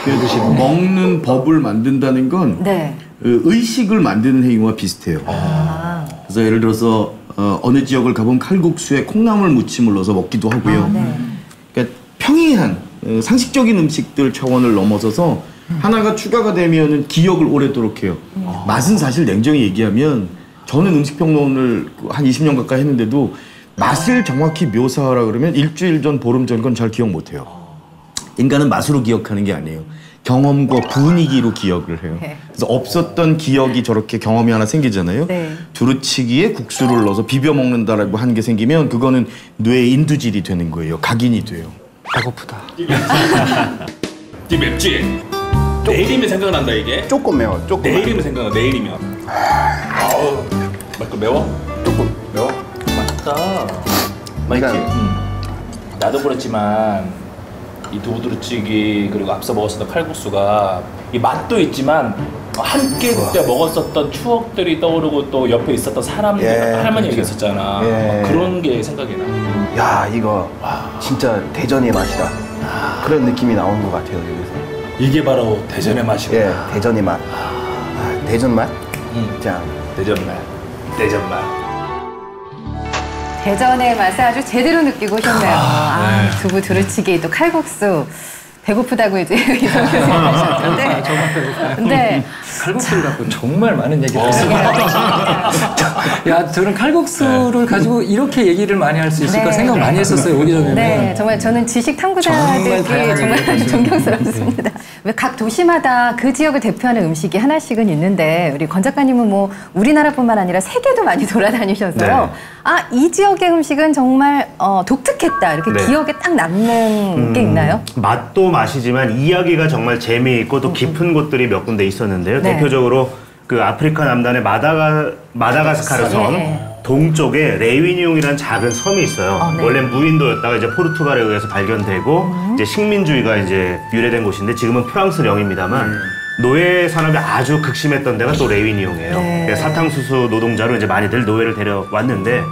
먹는 법을 만든다는 건 네. 의식을 만드는 행위와 비슷해요. 그래서 예를 들어서 어느 지역을 가보면 칼국수에 콩나물 무침을 넣어서 먹기도 하고요. 네. 그러니까 평이한 상식적인 음식들 차원을 넘어서서 하나가 추가가 되면은 기억을 오래도록 해요. 맛은 사실 냉정히 얘기하면 저는 음식평론을 한 20년 가까이 했는데도 맛을 정확히 묘사하라 그러면 일주일 전, 보름 전 건 잘 기억 못 해요. 인간은 맛으로 기억하는 게 아니에요. 경험과 분위기로 기억을 해요. 네. 그래서 없었던 기억이 저렇게 경험이 하나 생기잖아요. 네. 두루치기에 국수를 넣어서 비벼 먹는다라고 하는 게 생기면 그거는 뇌의 인두질이 되는 거예요. 각인이 돼요. 배고프다. 이 맵지? 내일이면 생각난다 이게. 조금 매워. 조금. 내일이면 생각나. 내일이면. 아우, 맛도 매워? 조금. 매워? 맛있다. 맛있지? 그러니까- 나도 그렇지만 이 두부두루치기 그리고 앞서 먹었었던 칼국수가 이 맛도 있지만 함께 그때 먹었었던 추억들이 떠오르고 또 옆에 있었던 사람들, 예, 할머니 얘기 그렇죠. 있었잖아. 예. 그런 게 생각이 나. 야 이거 진짜 대전의 맛이다. 그런 느낌이 나온 것 같아요 여기서. 이게 바로 대전의 맛이구나. 예, 대전의 맛. 대전 맛? 짱. 대전 맛. 대전 맛. 대전의 맛을 아주 제대로 느끼고 오셨네요. 두부 두루치기 또 칼국수. 배고프다고 이제 이성 교수님 하셨는데. 정말 배고파요. 네. 칼국수를 갖고 정말 많은 얘기를 했습니다. 야, 저는 칼국수를 가지고 이렇게 얘기를 많이 할 수 있을까 네. 생각 많이 했었어요, 오기 전에. 네, 정말 저는 지식 탐구자들께 다양한 정말 얘기를 존경스럽습니다. 왜 각 도시마다 그 지역을 대표하는 음식이 하나씩은 있는데 우리 권 작가님은 뭐 우리나라뿐만 아니라 세계도 많이 돌아다니셔서요. 네. 아, 이 지역의 음식은 정말 독특했다. 이렇게 네. 기억에 딱 남는 게 있나요? 맛도 맛이지만 이야기가 정말 재미있고 또 깊은 곳들이 몇 군데 있었는데요. 네. 대표적으로 그 아프리카 남단의 마다가스카르 섬 네. 동쪽에 레위니옹이라는 작은 섬이 있어요. 네. 원래 무인도였다가 이제 포르투갈에 의해서 발견되고 이제 식민주의가 이제 유래된 곳인데 지금은 프랑스령입니다만 노예 산업이 아주 극심했던 데가 또 레위니옹이에요. 네. 사탕수수 노동자로 이제 많이들 노예를 데려왔는데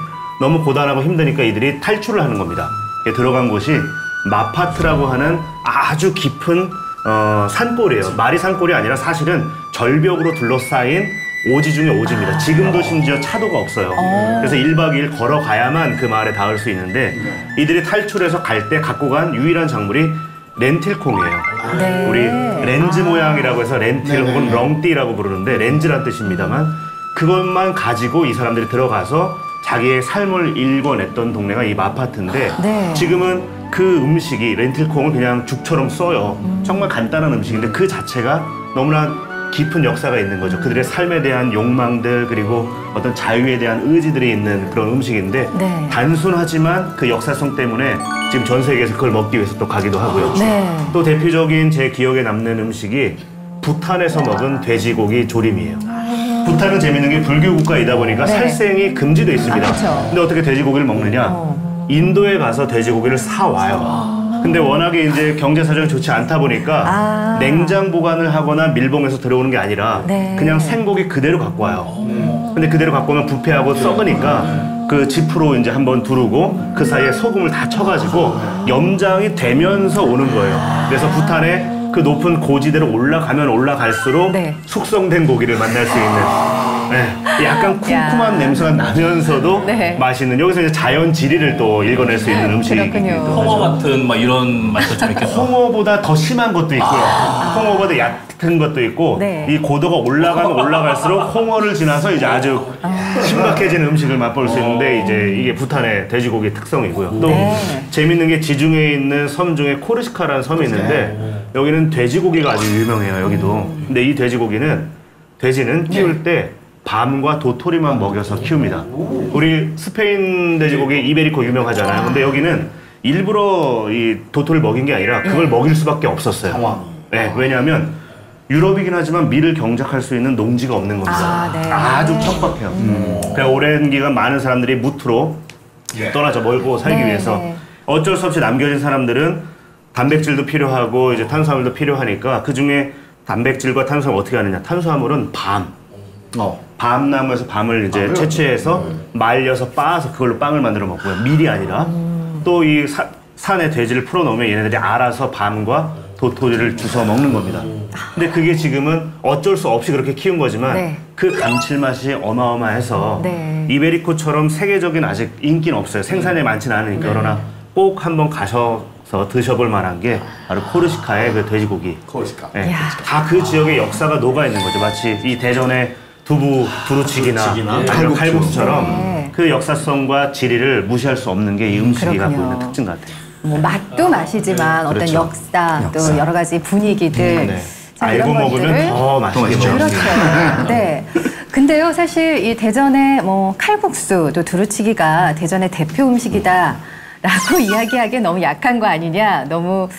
너무 고단하고 힘드니까 이들이 탈출을 하는 겁니다. 들어간 곳이 마파트라고 하는 아주 깊은 산골이에요. 말이 산골이 아니라 사실은 절벽으로 둘러싸인 오지 중에 오지입니다. 지금도 심지어 차도가 없어요. 그래서 1박 2일 걸어가야만 그 마을에 닿을 수 있는데 이들이 탈출해서 갈 때 갖고 간 유일한 작물이 렌틸콩이에요. 네. 우리 렌즈 모양이라고 해서 렌틸 혹은 렁띠라고 부르는데 렌즈란 뜻입니다만 그것만 가지고 이 사람들이 들어가서 자기의 삶을 일궈냈던 동네가 이 마파트인데 네. 지금은 그 음식이 렌틸콩을 그냥 죽처럼 써요. 정말 간단한 음식인데 그 자체가 너무나 깊은 역사가 있는 거죠. 그들의 삶에 대한 욕망들 그리고 어떤 자유에 대한 의지들이 있는 그런 음식인데 네. 단순하지만 그 역사성 때문에 지금 전 세계에서 그걸 먹기 위해서 또 가기도 하고요. 네. 또 대표적인 제 기억에 남는 음식이 부탄에서 먹은 돼지고기 조림이에요. 부탄은 재밌는 게 불교 국가이다 보니까 네. 살생이 금지돼 있습니다. 아, 그렇죠. 근데 어떻게 돼지고기를 먹느냐? 인도에 가서 돼지고기를 사 와요. 근데 워낙에 이제 경제 사정이 좋지 않다 보니까 냉장 보관을 하거나 밀봉해서 들어오는 게 아니라 네. 그냥 생고기 그대로 갖고 와요. 근데 그대로 갖고 오면 부패하고 썩으니까 그 지프로 이제 한번 두르고 그 사이에 소금을 다 쳐가지고 염장이 되면서 오는 거예요. 그래서 부탄에 그 높은 고지대로 올라가면 올라갈수록 네. 숙성된 고기를 만날 수 있는 네, 약간 쿰쿰한 냄새가 나면서도 네. 맛있는 여기서 이제 자연 지리를 또 읽어낼 수 있는 음식이기도 그렇군요. 하죠. 홍어 같은 막 이런 맛도 좀 있겠다. 홍어보다 더 심한 것도 있고요. 홍어보다 얕은 것도 있고 네. 이 고도가 올라가면 올라갈수록 홍어를 지나서 이제 아주 신박해지는 음식을 맛볼 수 있는데 이제 이게 부탄의 돼지고기 특성이고요. 또 네. 재밌는 게 지중해에 있는 섬 중에 코르시카라는 섬이 있는데 여기는 돼지고기가 아주 유명해요. 여기도. 근데 이 돼지는 키울 때 밤과 도토리만 먹여서 키웁니다. 우리 스페인 돼지고기 이베리코 유명하잖아요. 근데 여기는 일부러 이 도토리를 먹인 게 아니라 그걸 먹일 수밖에 없었어요. 네, 왜냐하면 유럽이긴 하지만 밀을 경작할 수 있는 농지가 없는 겁니다. 네. 아주 척박해요. 그래서 오랜 기간 많은 사람들이 무트로 떠나죠. 멀고 살기 네, 위해서. 네. 어쩔 수 없이 남겨진 사람들은 단백질도 필요하고 이제 탄수화물도 필요하니까 그 중에 단백질과 탄수화물 어떻게 하느냐? 탄수화물은 밤나무에서 밤을 이제 채취해서 말려서 빻아서 그걸로 빵을 만들어 먹고요. 밀이 아니라 또 이 산에 돼지를 풀어놓으면 얘네들이 알아서 밤과 도토리를 주워 먹는 겁니다. 근데 그게 지금은 어쩔 수 없이 그렇게 키운 거지만 네. 그 감칠맛이 어마어마해서 네. 이베리코처럼 세계적인 아직 인기는 없어요. 생산량이 많지는 않으니까. 그러나 꼭 한번 가셔서 드셔볼 만한 게 바로 코르시카의 그 돼지고기. 코르시카. 네. 이야. 다 그 지역의 역사가 녹아 있는 거죠. 마치 이 대전의 두루치기나 아니면 칼국수. 칼국수처럼 네. 그 역사성과 지리를 무시할 수 없는 게 이 음식이 갖고 그렇군요. 있는 특징 같아요. 뭐 맛도 맛이지만 어떤 그렇죠. 역사, 또 여러 가지 분위기들. 네. 자, 이런 알고 먹으면 것들을 더 맛있게 먹을 그렇죠. 수 있어요. 네. 근데요, 사실 이 대전의 뭐 칼국수, 또 두루치기가 대전의 대표 음식이다. 라고 이야기하기에 너무 약한 거 아니냐, 너무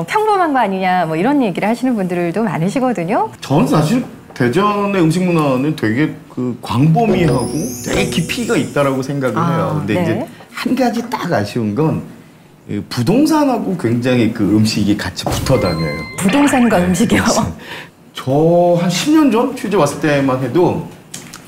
평범한 거 아니냐, 뭐 이런 얘기를 하시는 분들도 많으시거든요. 저는 사실 대전의 음식 문화는 되게 그 광범위하고 되게 깊이가 있다라고 생각을 해요. 근데 네. 이제 한 가지 딱 아쉬운 건 부동산하고 굉장히 그 음식이 같이 붙어 다녀요. 부동산과 음식이요. 저 한 10년 전 취재 왔을 때만 해도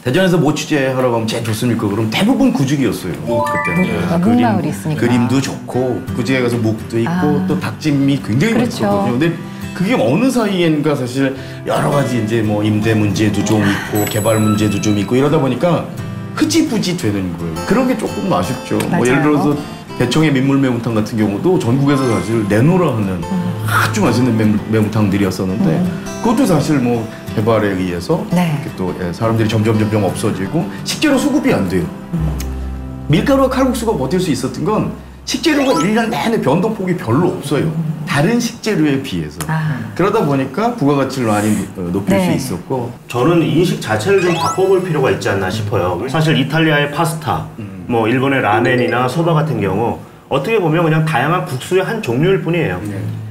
대전에서 뭐 취재하러 가면 제일 좋습니까? 그럼 대부분 구죽이었어요. 그때는. 문마을이 있으니까. 그림도 좋고 구지에 가서 목도 있고 또 닭찜이 굉장히 그렇죠. 맛있거든요. 근데 그게 어느 사이엔가 사실 여러 가지 이제 뭐 임대 문제도 좀 있고 개발 문제도 좀 있고 이러다 보니까 흐지부지 되는 거예요. 그런 게 조금 아쉽죠. 뭐 맞아요. 예를 들어서 대청의 민물 매운탕 같은 경우도 전국에서 사실 내놓으라 하는 아주 맛있는 매운탕들이었었는데 그것도 사실 뭐 개발에 의해서 네. 이렇게 또 사람들이 점점 없어지고 식재료 수급이 안 돼요. 밀가루와 칼국수가 버틸 수 있었던 건 식재료가 1년 내내 변동폭이 별로 없어요. 다른 식재료에 비해서. 그러다 보니까 부가가치를 많이 높일 네. 수 있었고 저는 인식 자체를 좀 바꿔볼 필요가 있지 않나 싶어요. 사실 이탈리아의 파스타, 뭐 일본의 라멘이나 소바 같은 경우 어떻게 보면 그냥 다양한 국수의 한 종류일 뿐이에요.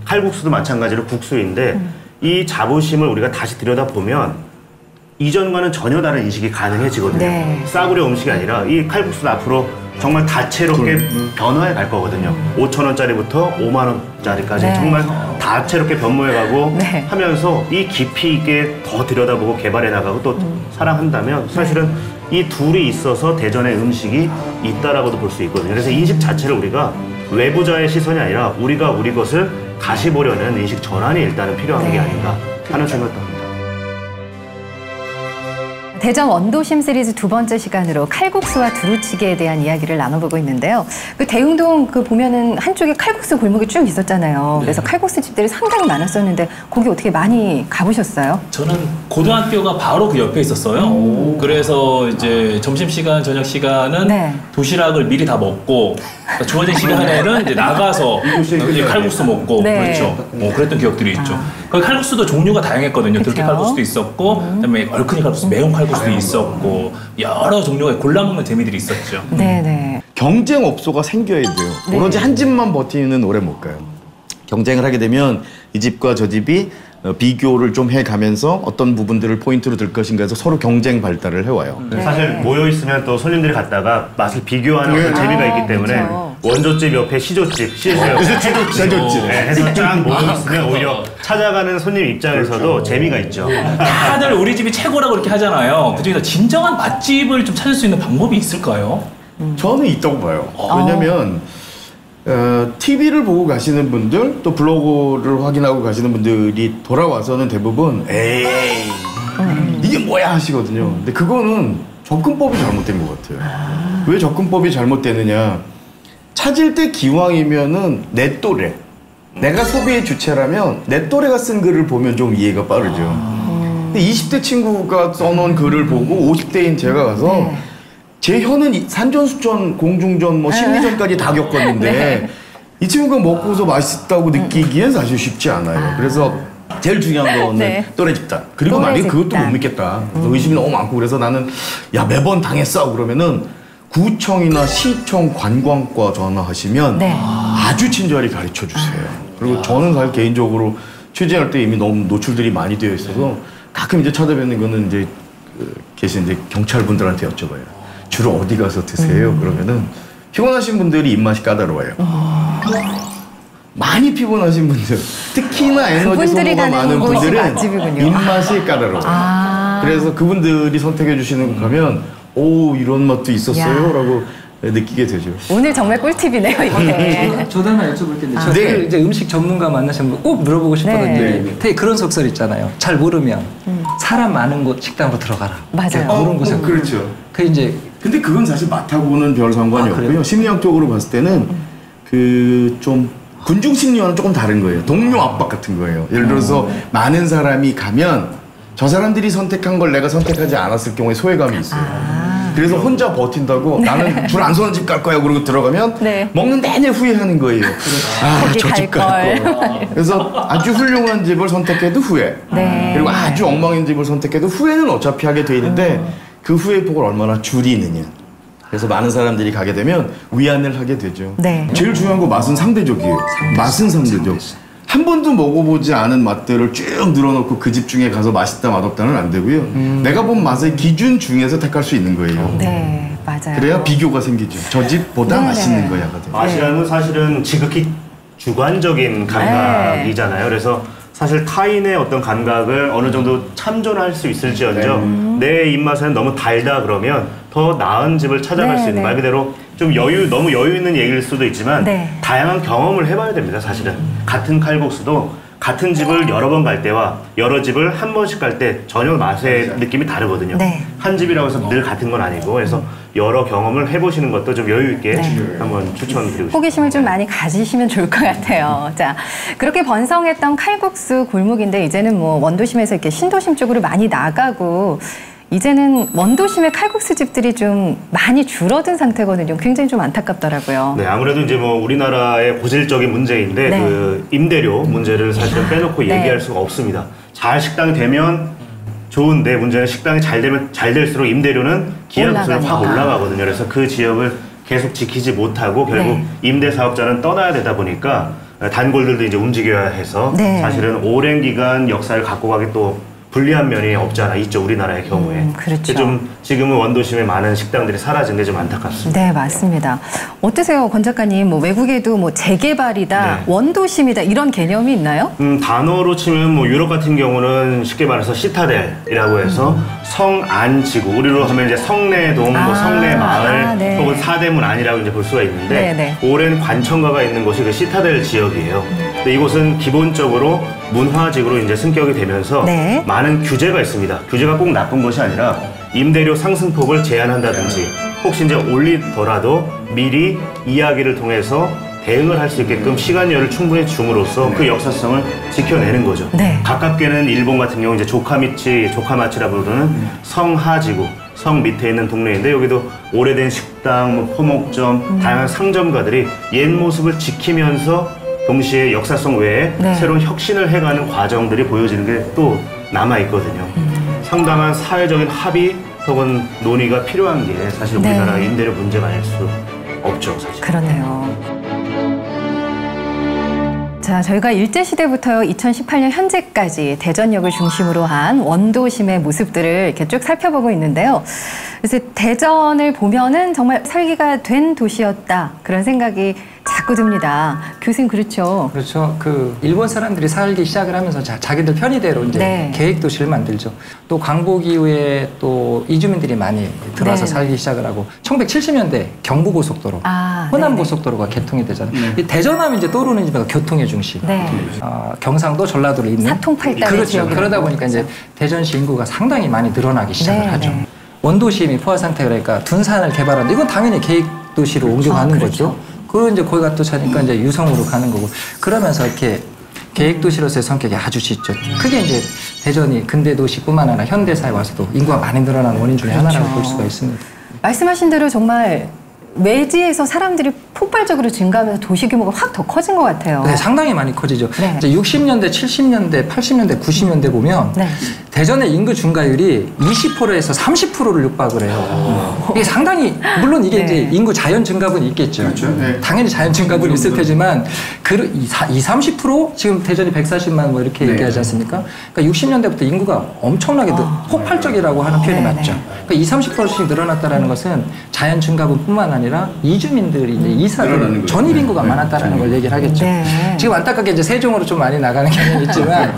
칼국수도 마찬가지로 국수인데 이 자부심을 우리가 다시 들여다보면 이전과는 전혀 다른 인식이 가능해지거든요. 네. 싸구려 음식이 아니라 이 칼국수는 앞으로 정말 다채롭게 변화해 갈 거거든요. 5,000원짜리부터 5만원짜리까지 네. 정말 다채롭게 변모해 가고 네. 하면서 이 깊이 있게 더 들여다보고 개발해 나가고 또 사랑한다면 사실은 이 둘이 있어서 대전의 음식이 있다라고도 볼 수 있거든요. 그래서 인식 자체를 우리가 외부자의 시선이 아니라 우리가 우리 것을 다시 보려는 인식 전환이 일단은 필요한 게 아닌가 하는 생각도 합니다. 대전 원도심 시리즈 두 번째 시간으로 칼국수와 두루치기에 대한 이야기를 나눠보고 있는데요. 그 대흥동 그 보면은 한쪽에 칼국수 골목이 쭉 있었잖아요. 그래서 칼국수 집들이 상당히 많았었는데 거기 어떻게 많이 가보셨어요? 저는 고등학교가 바로 그 옆에 있었어요. 그래서 이제 점심시간, 저녁시간은 네. 도시락을 미리 다 먹고 주어진 시간에는 이제 나가서 이제 칼국수 먹고 네. 그렇죠. 그랬던 기억들이 있죠. 그 칼국수도 종류가 다양했거든요. 그쵸. 들깨 칼국수도 있었고 그다음에 얼큰이 칼국수, 매운 칼국수도 있었고 여러 종류의 골라 먹는 재미들이 있었죠. 네네. 경쟁 업소가 생겨야 돼요. 네. 오로지 한 집만 버티는 오래 못 가요. 경쟁을 하게 되면 이 집과 저 집이 비교를 좀 해가면서 어떤 부분들을 포인트로 들 것인가 해서 서로 경쟁 발달을 해와요. 사실 모여 있으면 또 손님들이 갔다가 맛을 비교하는 어떤 재미가 있기 때문에 그렇죠. 원조집 옆에 시조집, 시조집 해서 쫙 모여 있으면 오히려 찾아가는 손님 입장에서도 재미가 있죠. 다들 우리 집이 최고라고 이렇게 하잖아요. 그중에서 진정한 맛집을 좀 찾을 수 있는 방법이 있을까요? 저는 있다고 봐요. 왜냐면 TV를 보고 가시는 분들 또 블로그를 확인하고 가시는 분들이 돌아와서는 대부분 에이 이게 뭐야 하시거든요. 근데 그거는 접근법이 잘못된 것 같아요. 왜 접근법이 잘못되느냐, 찾을 때 기왕이면은 내 또래, 내가 소비의 주체라면 내 또래가 쓴 글을 보면 좀 이해가 빠르죠. 근데 20대 친구가 써놓은 글을 보고 50대인 제가 가서 제 혀는 산전수전, 공중전, 뭐 심리전까지 다 겪었는데 이 친구가 먹고서 맛있다고 느끼기엔 사실 쉽지 않아요. 그래서 제일 중요한 거는 네. 또래 집단. 그리고 또래 만약에 그것도 집단. 못 믿겠다. 의심이 너무 많고 그래서 나는 야 매번 당했어 그러면은 구청이나 시청 관광과 전화하시면 네. 아주 친절히 가르쳐 주세요. 그리고 저는 사실 개인적으로 취재할 때 이미 너무 노출들이 많이 되어 있어서 가끔 이제 찾아뵙는 거는 이제 계신 이제 경찰분들한테 여쭤봐요. 주로 어디 가서 드세요? 그러면은 피곤하신 분들이 입맛이 까다로워요. 많이 피곤하신 분들, 특히나 에너지 그분들이 소모가 가는 많은 곳이 분들은 맛집이군요. 입맛이 까다로워요. 그래서 그분들이 선택해 주시는 거 가면 오 이런 맛도 있었어요? 야. 라고 느끼게 되죠. 오늘 정말 꿀팁이네요, 이게. 저도 하나 여쭤볼 텐데 저 네. 이제 음식 전문가 만나시면 꼭 물어보고 싶거든요. 네. 되게 그런 속설 있잖아요. 잘 모르면 사람 많은 곳 식당으로 들어가라. 맞아요. 그런 곳에 그렇죠. 그 이제 근데 그건 사실 맛하고는 별 상관이 없고요. 심리학적으로 봤을 때는 그 좀 군중 심리와는 조금 다른 거예요. 동료 압박 같은 거예요. 예를 들어서 많은 사람이 가면 저 사람들이 선택한 걸 내가 선택하지 않았을 경우에 소외감이 있어요. 그래서 혼자 버틴다고 나는 줄 안 서는 집 갈 거야 그러고 들어가면 네. 먹는 내내 후회하는 거예요. 아, 거기 저 집 갈 걸. 그래서 아주 훌륭한 집을 선택해도 후회. 네. 그리고 아주 엉망인 집을 선택해도 후회는 어차피 하게 돼 있는데 그 후회 폭을 얼마나 줄이느냐. 그래서 많은 사람들이 가게 되면 위안을 하게 되죠. 네. 제일 중요한 거 맛은 상대적이에요. 맛은 상대적. 한 번도 먹어보지 않은 맛들을 쭉 늘어놓고 그 집 중에 가서 맛있다 맛없다는 안 되고요. 내가 본 맛의 기준 중에서 택할 수 있는 거예요. 네, 맞아요. 그래야 비교가 생기죠. 저 집보다 네네. 맛있는 거야. 거든. 맛이라는 건 사실은 지극히 주관적인 감각이잖아요. 그래서 사실 타인의 어떤 감각을 어느 정도 참존할 수 있을지언정 내 입맛에는 너무 달다 그러면 더 나은 집을 찾아갈 수 있는 말 그대로 좀 너무 여유 있는 얘기일 수도 있지만 네. 다양한 경험을 해봐야 됩니다. 사실은 같은 칼국수도 같은 집을 여러 번 갈 때와 여러 집을 한 번씩 갈 때 전혀 맛의 느낌이 다르거든요. 네. 한 집이라고 해서 늘 같은 건 아니고 그래서 여러 경험을 해보시는 것도 좀 여유 있게 네. 한번 추천드리고 싶습니다. 호기심을 좀 많이 가지시면 좋을 것 같아요. 자, 그렇게 번성했던 칼국수 골목인데 이제는 뭐 원도심에서 이렇게 신도심 쪽으로 많이 나가고 이제는 원도심의 칼국수 집들이 좀 많이 줄어든 상태거든요. 굉장히 좀 안타깝더라고요. 네, 아무래도 이제 뭐 우리나라의 고질적인 문제인데 네. 그 임대료 문제를 사실은 빼놓고 네. 얘기할 수가 없습니다. 잘 식당이 되면 좋은데 문제는 식당이 잘 되면 잘 될수록 임대료는 기하급수로 확 올라가거든요. 그래서 그 지역을 계속 지키지 못하고 결국 네. 임대 사업자는 떠나야 되다 보니까 단골들도 이제 움직여야 해서 네. 사실은 오랜 기간 역사를 갖고 가기 또 불리한 면이 없지 않아 있죠. 우리나라의 경우에. 그렇죠. 좀 지금은 원도심에 많은 식당들이 사라진 게 좀 안타깝습니다. 네, 맞습니다. 어떠세요, 권 작가님? 뭐 외국에도 뭐 재개발이다, 네. 원도심이다 이런 개념이 있나요? 단어로 치면 뭐 유럽 같은 경우는 쉽게 말해서 시타델이라고 해서 성안지구, 우리로 하면 이제 성내동, 뭐 성내마을 네. 혹은 사대문 안이라고 이제 볼 수가 있는데 네. 오랜 관청가가 있는 곳이 그 시타델 지역이에요. 근데 이곳은 기본적으로 문화직으로 이제 승격이 되면서 네. 많은 규제가 있습니다. 규제가 꼭 나쁜 것이 아니라 임대료 상승폭을 제한한다든지 혹시 이제 올리더라도 미리 이야기를 통해서 대응을 할 수 있게끔 시간여를 충분히 줌으로써 그 역사성을 지켜내는 거죠. 네. 가깝게는 일본 같은 경우 이제 조카마치라 부르는 성하지구, 성 밑에 있는 동네인데 여기도 오래된 식당, 뭐 포목점, 다양한 상점가들이 옛 모습을 지키면서 동시에 역사성 외에 네. 새로운 혁신을 해가는 과정들이 보여지는 게 또 남아있거든요. 상당한 사회적인 합의 혹은 논의가 필요한 게 사실 네. 우리나라 임대료 문제가 아닐 수 없죠, 사실. 그러네요. 자, 저희가 일제시대부터 2018년 현재까지 대전역을 중심으로 한 원도심의 모습들을 이렇게 쭉 살펴보고 있는데요. 그래서 대전을 보면은 정말 살기가 된 도시였다. 그런 생각이 자꾸 듭니다. 교수님, 그렇죠? 그렇죠. 그 일본 사람들이 살기 시작을 하면서 자기들 편의대로 이제 네. 계획 도시를 만들죠. 또 광복 이후에 또 이주민들이 많이 들어와서 네. 살기 시작을 하고 1970년대 경부고속도로, 호남고속도로가 개통이 되잖아요. 이 대전하면 이제 떠오르는 지가 교통의 중심. 네. 경상도 전라도를 잇는 사통팔달의 그렇죠. 지역이라고 그러다 보니까 이제 대전시 인구가 상당히 많이 늘어나기 시작을 네, 하죠. 네. 원도심이 포화 상태 그러니까 둔산을 개발하는데 이건 당연히 계획 도시로 옮겨가는 그렇죠. 거죠. 그리고 이제 거기가 또 차니까 이제 유성으로 가는 거고 그러면서 이렇게 계획 도시로서의 성격이 아주 짙죠. 크게 이제 대전이 근대 도시뿐만 아니라 현대사에 와서도 인구가 많이 늘어나는 원인 중에 하나라고 볼 수가 있습니다. 말씀하신 대로 정말 외지에서 사람들이 폭발적으로 증가하면서 도시 규모가 확 더 커진 것 같아요. 네, 상당히 많이 커지죠. 네. 이제 60년대, 70년대, 80년대, 90년대 보면 네. 대전의 인구 증가율이 20%에서 30%를 육박을 해요. 이게 상당히 물론 이게 네. 이제 인구 자연 증가분이 있겠죠. 당연히 자연 증가분이 있을 테지만 그 30% 지금 대전이 140만 뭐 이렇게 얘기하지 않습니까? 그러니까 60년대부터 인구가 엄청나게 폭발적이라고 하는 표현이 네, 맞죠. 네. 그러니까 20-30%씩 늘어났다는 것은 자연 증가분뿐만 아니라 이주민들이 이제 이사들 전입 인구가 많았다라는 걸 얘기를 하겠죠. 네. 지금 안타깝게 이제 세종으로 좀 많이 나가는 경향이 있지만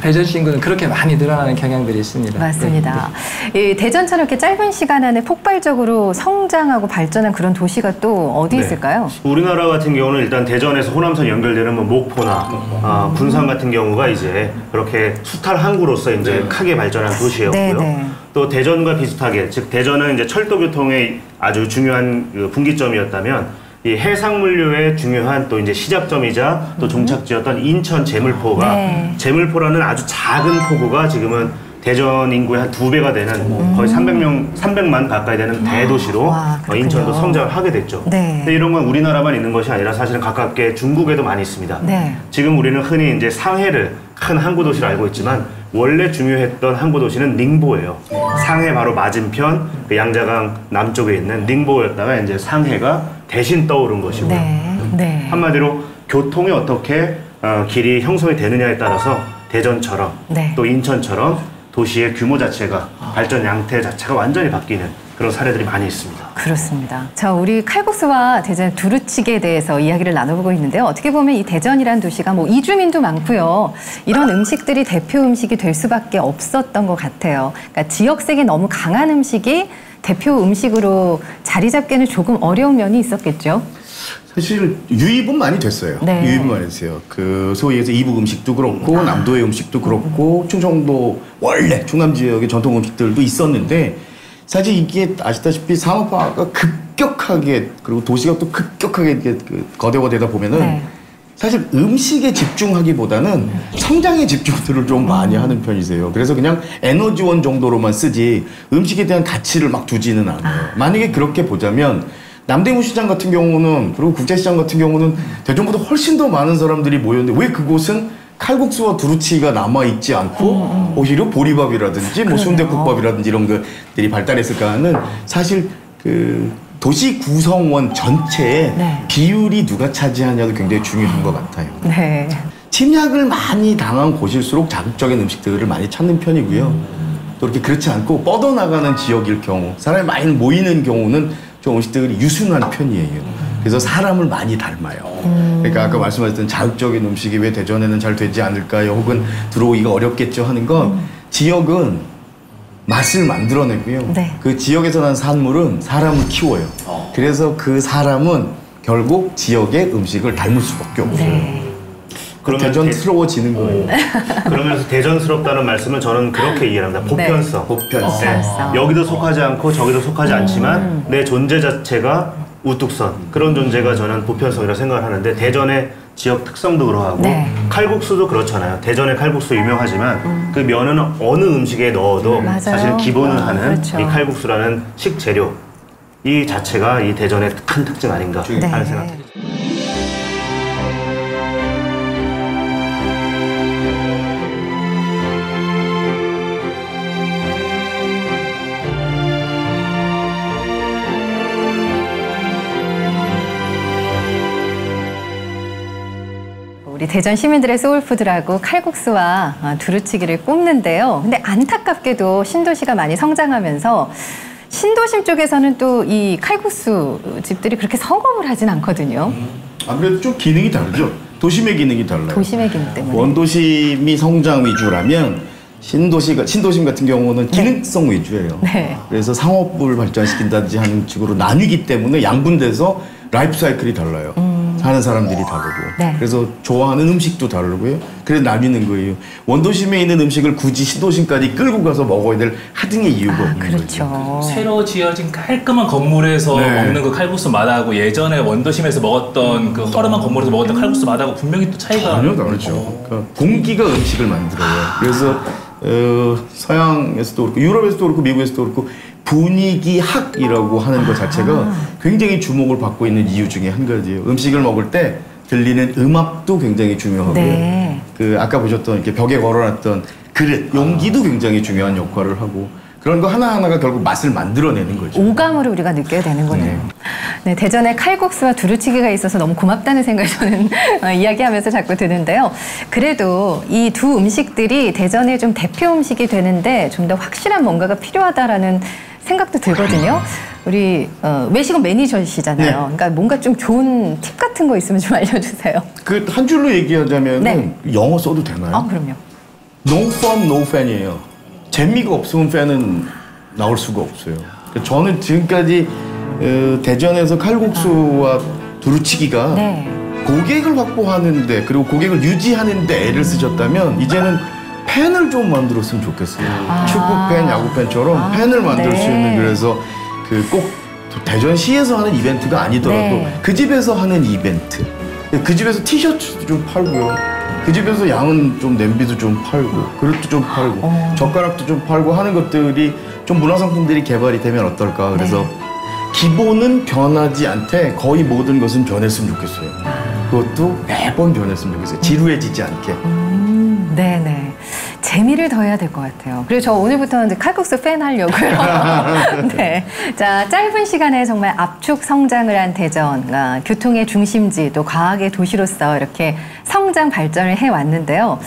대전시 인구는 그렇게 많이 늘어나는 경향들이 있습니다. 맞습니다. 이 대전처럼 이렇게 짧은 시간 안에 폭발적으로 성장하고 발전한 그런 도시가 또 어디 있을까요? 우리나라 같은 경우는 일단 대전에서 호남선 연결되는 뭐 목포나 군산 같은 경우가 이제 그렇게 수탈 항구로서 이제 크게 발전한 도시였고요. 네. 또 대전과 비슷하게 즉 대전은 이제 철도 교통의 아주 중요한 그 분기점이었다면 이 해상물류의 중요한 또 이제 시작점이자 또 종착지였던 인천 제물포가 네. 제물포라는 아주 작은 포구가 지금은 대전 인구의 한 2배가 되는 거의 300만 가까이 되는 대도시로 와, 그렇군요. 인천도 성장을 하게 됐죠. 네. 근데 이런 건 우리나라만 있는 것이 아니라 사실은 가깝게 중국에도 많이 있습니다. 네. 지금 우리는 흔히 이제 상해를 큰 항구 도시로 알고 있지만 원래 중요했던 항구 도시는 닝보예요. 상해 바로 맞은편 그 양자강 남쪽에 있는 닝보였다가 이제 상해가 대신 떠오른 것이고요. 네. 한마디로 교통이 어떻게 길이 형성이 되느냐에 따라서 대전처럼 네. 또 인천처럼 도시의 규모 자체가 발전 양태 자체가 완전히 바뀌는 그런 사례들이 많이 있습니다. 그렇습니다. 자, 우리 칼국수와 대전 두루치기에 대해서 이야기를 나눠보고 있는데요. 어떻게 보면 이 대전이라는 도시가 뭐 이주민도 많고요. 이런 음식들이 대표 음식이 될 수밖에 없었던 것 같아요. 그러니까 지역색이 너무 강한 음식이 대표 음식으로 자리 잡기에는 조금 어려운 면이 있었겠죠. 사실 유입은 많이 됐어요. 네. 유입은 많이 됐어요. 그 소위 해서 이북 음식도 그렇고 남도의 음식도 그렇고 충청도 원래 충남 지역의 전통 음식들도 있었는데 사실 이게 아시다시피 산업화가 급격하게 그리고 도시가 또 급격하게 이렇게 거대화되다 보면은 네. 사실 음식에 집중하기보다는 성장에 집중들을 좀 많이 하는 편이세요. 그래서 그냥 에너지원 정도로만 쓰지 음식에 대한 가치를 막 두지는 않아요. 만약에 그렇게 보자면 남대문 시장 같은 경우는 그리고 국제시장 같은 경우는 대전보다 훨씬 더 많은 사람들이 모였는데 왜 그곳은 칼국수와 두루치기가 남아있지 않고 오히려 보리밥이라든지 뭐 순댓국밥이라든지 이런 것들이 발달했을까 하는 사실 그 도시 구성원 전체의 네. 비율이 누가 차지하냐도 굉장히 중요한 것 같아요. 네. 침략을 많이 당한 곳일수록 자극적인 음식들을 많이 찾는 편이고요. 또 이렇게 그렇지 않고 뻗어나가는 지역일 경우, 사람이 많이 모이는 경우는 좀 음식들이 유순한 편이에요. 그래서 사람을 많이 닮아요. 그러니까 아까 말씀하셨던 자극적인 음식이 왜 대전에는 잘 되지 않을까요? 혹은 들어오기가 어렵겠죠 하는 건 지역은 맛을 만들어내고요. 네. 그 지역에서 난 산물은 사람을 키워요. 그래서 그 사람은 결국 지역의 음식을 닮을 수밖에 없어요. 네. 그러면 대전스러워지는 거예요. 그러면서 대전스럽다는 말씀은 저는 그렇게 이해합니다. 보편성. 보편성. 네. 여기도 속하지 않고 저기도 속하지 않지만 내 존재 자체가 우뚝선 그런 존재가 저는 보편성이라고 생각을 하는데 대전의 지역 특성도 그러하고 네. 칼국수도 그렇잖아요. 대전의 칼국수 유명하지만 그 면은 어느 음식에 넣어도 맞아요. 사실 기본을 하는 그렇죠. 이 칼국수라는 식재료 이 자체가 이 대전의 큰 특징 아닌가 네. 하는 생각이 듭니다. 우리 대전 시민들의 소울푸드라고 칼국수와 두루치기를 꼽는데요. 근데 안타깝게도 신도시가 많이 성장하면서 신도심 쪽에서는 또 이 칼국수 집들이 그렇게 성공을 하진 않거든요. 아무래도 좀 기능이 다르죠. 도심의 기능이 달라요. 도심의 기능 때문에. 원도심이 성장 위주라면 신도심 같은 경우는 기능성 위주예요. 네. 그래서 상업부를 발전시킨다든지 하는 식으로 나뉘기 때문에 양분돼서 라이프 사이클이 달라요. 사는 사람들이 다르고. 네. 그래서 좋아하는 음식도 다르고요. 그래서 나뉘는 거예요. 원도심에 있는 음식을 굳이 신도심까지 끌고 가서 먹어야 될 하등의 이유가 없는 거죠. 그렇죠. 새로 지어진 깔끔한 건물에서 네. 먹는 그 칼국수 맛하고 예전에 원도심에서 먹었던 그 허름한 건물에서 먹었던 칼국수 맛하고 분명히 또 차이가 전혀 다르죠. 그러니까 공기가 음식을 만들어요. 그래서 서양에서도 그렇고 유럽에서도 그렇고 미국에서도 그렇고 분위기학이라고 하는 것 자체가 굉장히 주목을 받고 있는 이유 중에 한 가지예요. 음식을 먹을 때 들리는 음악도 굉장히 중요하고요. 네. 그 아까 보셨던 이렇게 벽에 걸어놨던 그릇, 용기도 굉장히 중요한 역할을 하고 그런 거 하나하나가 결국 맛을 만들어내는 거죠. 오감으로 우리가 느껴야 되는 거네요. 네, 대전에 칼국수와 두루치기가 있어서 너무 고맙다는 생각이 저는 이야기하면서 자꾸 드는데요. 그래도 이 두 음식들이 대전의 좀 대표 음식이 되는데 좀 더 확실한 뭔가가 필요하다라는 생각도 들거든요. 우리 외식은 매니저시잖아요. 네. 그러니까 뭔가 좀 좋은 팁 같은 거 있으면 좀 알려주세요. 그 한 줄로 얘기하자면 네. 영어 써도 되나요? 그럼요. No fun, no fan이에요. 재미가 없으면 팬은 나올 수가 없어요. 저는 지금까지 대전에서 칼국수와 두루치기가 네. 고객을 확보하는데 그리고 고객을 유지하는데 애를 쓰셨다면 이제는 팬을 좀 만들었으면 좋겠어요. 축구 팬, 야구 팬처럼 팬을 만들 네. 수 있는 그래서 그 꼭 대전시에서 하는 이벤트가 아니더라도 네. 그 집에서 하는 이벤트. 그 집에서 티셔츠도 좀 팔고요. 그 집에서 양은 좀 냄비도 좀 팔고 그릇도 좀 팔고 젓가락도 좀 팔고 하는 것들이 좀 문화상품들이 개발이 되면 어떨까. 그래서 기본은 변하지 않되 거의 모든 것은 변했으면 좋겠어요. 그것도 매번 변했으면 좋겠어요. 지루해지지 않게. 네네. 재미를 더해야 될 것 같아요. 그리고 저 오늘부터는 이제 칼국수 팬 하려고요. 네. 자, 짧은 시간에 정말 압축 성장을 한 대전, 교통의 중심지, 또 과학의 도시로서 이렇게 성장 발전을 해왔는데요.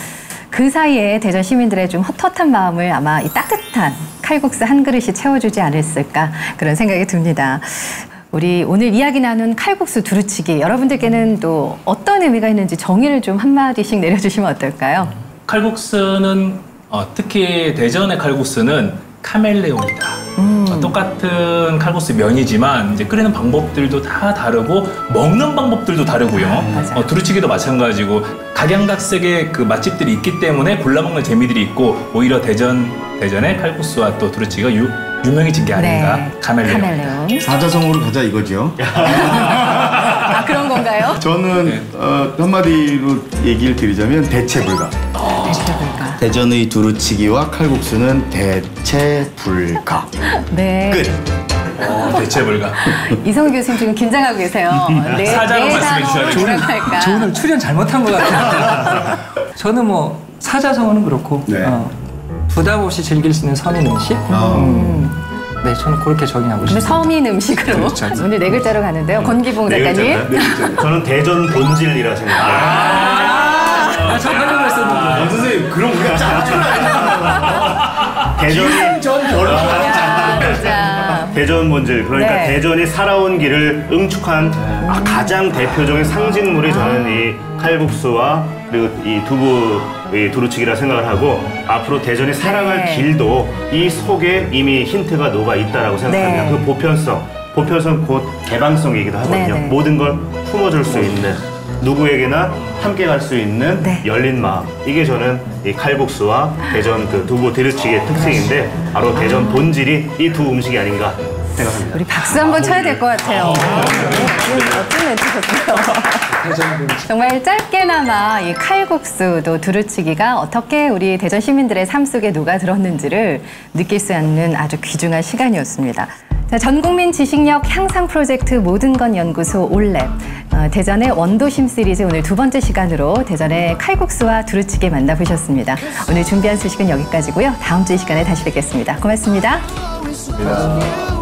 그 사이에 대전 시민들의 좀 헛헛한 마음을 아마 이 따뜻한 칼국수 한 그릇이 채워주지 않았을까 그런 생각이 듭니다. 우리 오늘 이야기 나눈 칼국수 두루치기 여러분들께는 또 어떤 의미가 있는지 정의를 좀 한마디씩 내려주시면 어떨까요? 칼국수는 특히 대전의 칼국수는 카멜레온이다. 똑같은 칼국수 면이지만 이제 끓이는 방법들도 다 다르고 먹는 방법들도 다르고요. 두루치기도 마찬가지고 각양각색의 그 맛집들이 있기 때문에 골라 먹는 재미들이 있고 오히려 대전의 칼국수와 또 두루치기가 유명해진 게 아닌가. 네. 카멜레온. 카멜레온. 사자성어로 가자 이거죠. 아, 그런 건가요? 저는 한마디로 얘기를 드리자면 대체불가. 대체불가. 대전의 두루치기와 칼국수는 대체불가. 네. 끝. 대체불가. 이성우 교수님 지금 긴장하고 계세요. 네, 사자로 네 말씀해 단어로 주셔야죠. 뭐라고 할까? 저 오늘 출연 잘못한 것 같아요. 저는 뭐 사자성어는 그렇고 네. 부담 없이 즐길 수 있는 서민 음식. 네, 저는 그렇게 정의하고 근데 싶습니다. 서민 음식으로 그렇죠. 오늘 네 글자로 가는데요. 권기봉 네 작가님. 글자인가요? 저는 대전 본질이라 생각해요. 저 하려고 했었는데. 선생님 그럼 우리가 대전이 자, 대전 본질 그러니까 네. 대전이 살아온 길을 응축한 가장 대표적인 상징물이 저는 이 칼국수와 그리고 이 두부 이 두루치기라 생각을 하고 앞으로 대전이 살아갈 네. 길도 이 속에 이미 힌트가 녹아 있다라고 생각합니다. 네. 그 보편성 곧 개방성이기도 하거든요. 네, 네. 모든 걸 품어줄 수 있는 누구에게나 함께 갈 수 있는 네. 열린 마음 이게 저는 이 칼국수와 대전 그 두부 두루치기의 특징인데 바로 대전 본질이 이 두 음식이 아닌가 생각합니다. 우리 박수 한번 쳐야 될 것 같아요. 어떤 멘트셨어요? 정말 짧게나마 이 칼국수도 두루치기가 어떻게 우리 대전 시민들의 삶 속에 녹아들었는지를 느낄 수 있는 아주 귀중한 시간이었습니다. 자, 전국민 지식력 향상 프로젝트 모든 건 연구소 올랩 대전의 원도심 시리즈 오늘 두 번째 시간으로 대전의 칼국수와 두루치기 만나보셨습니다. 오늘 준비한 소식은 여기까지고요. 다음 주 이 시간에 다시 뵙겠습니다. 고맙습니다. 고맙습니다.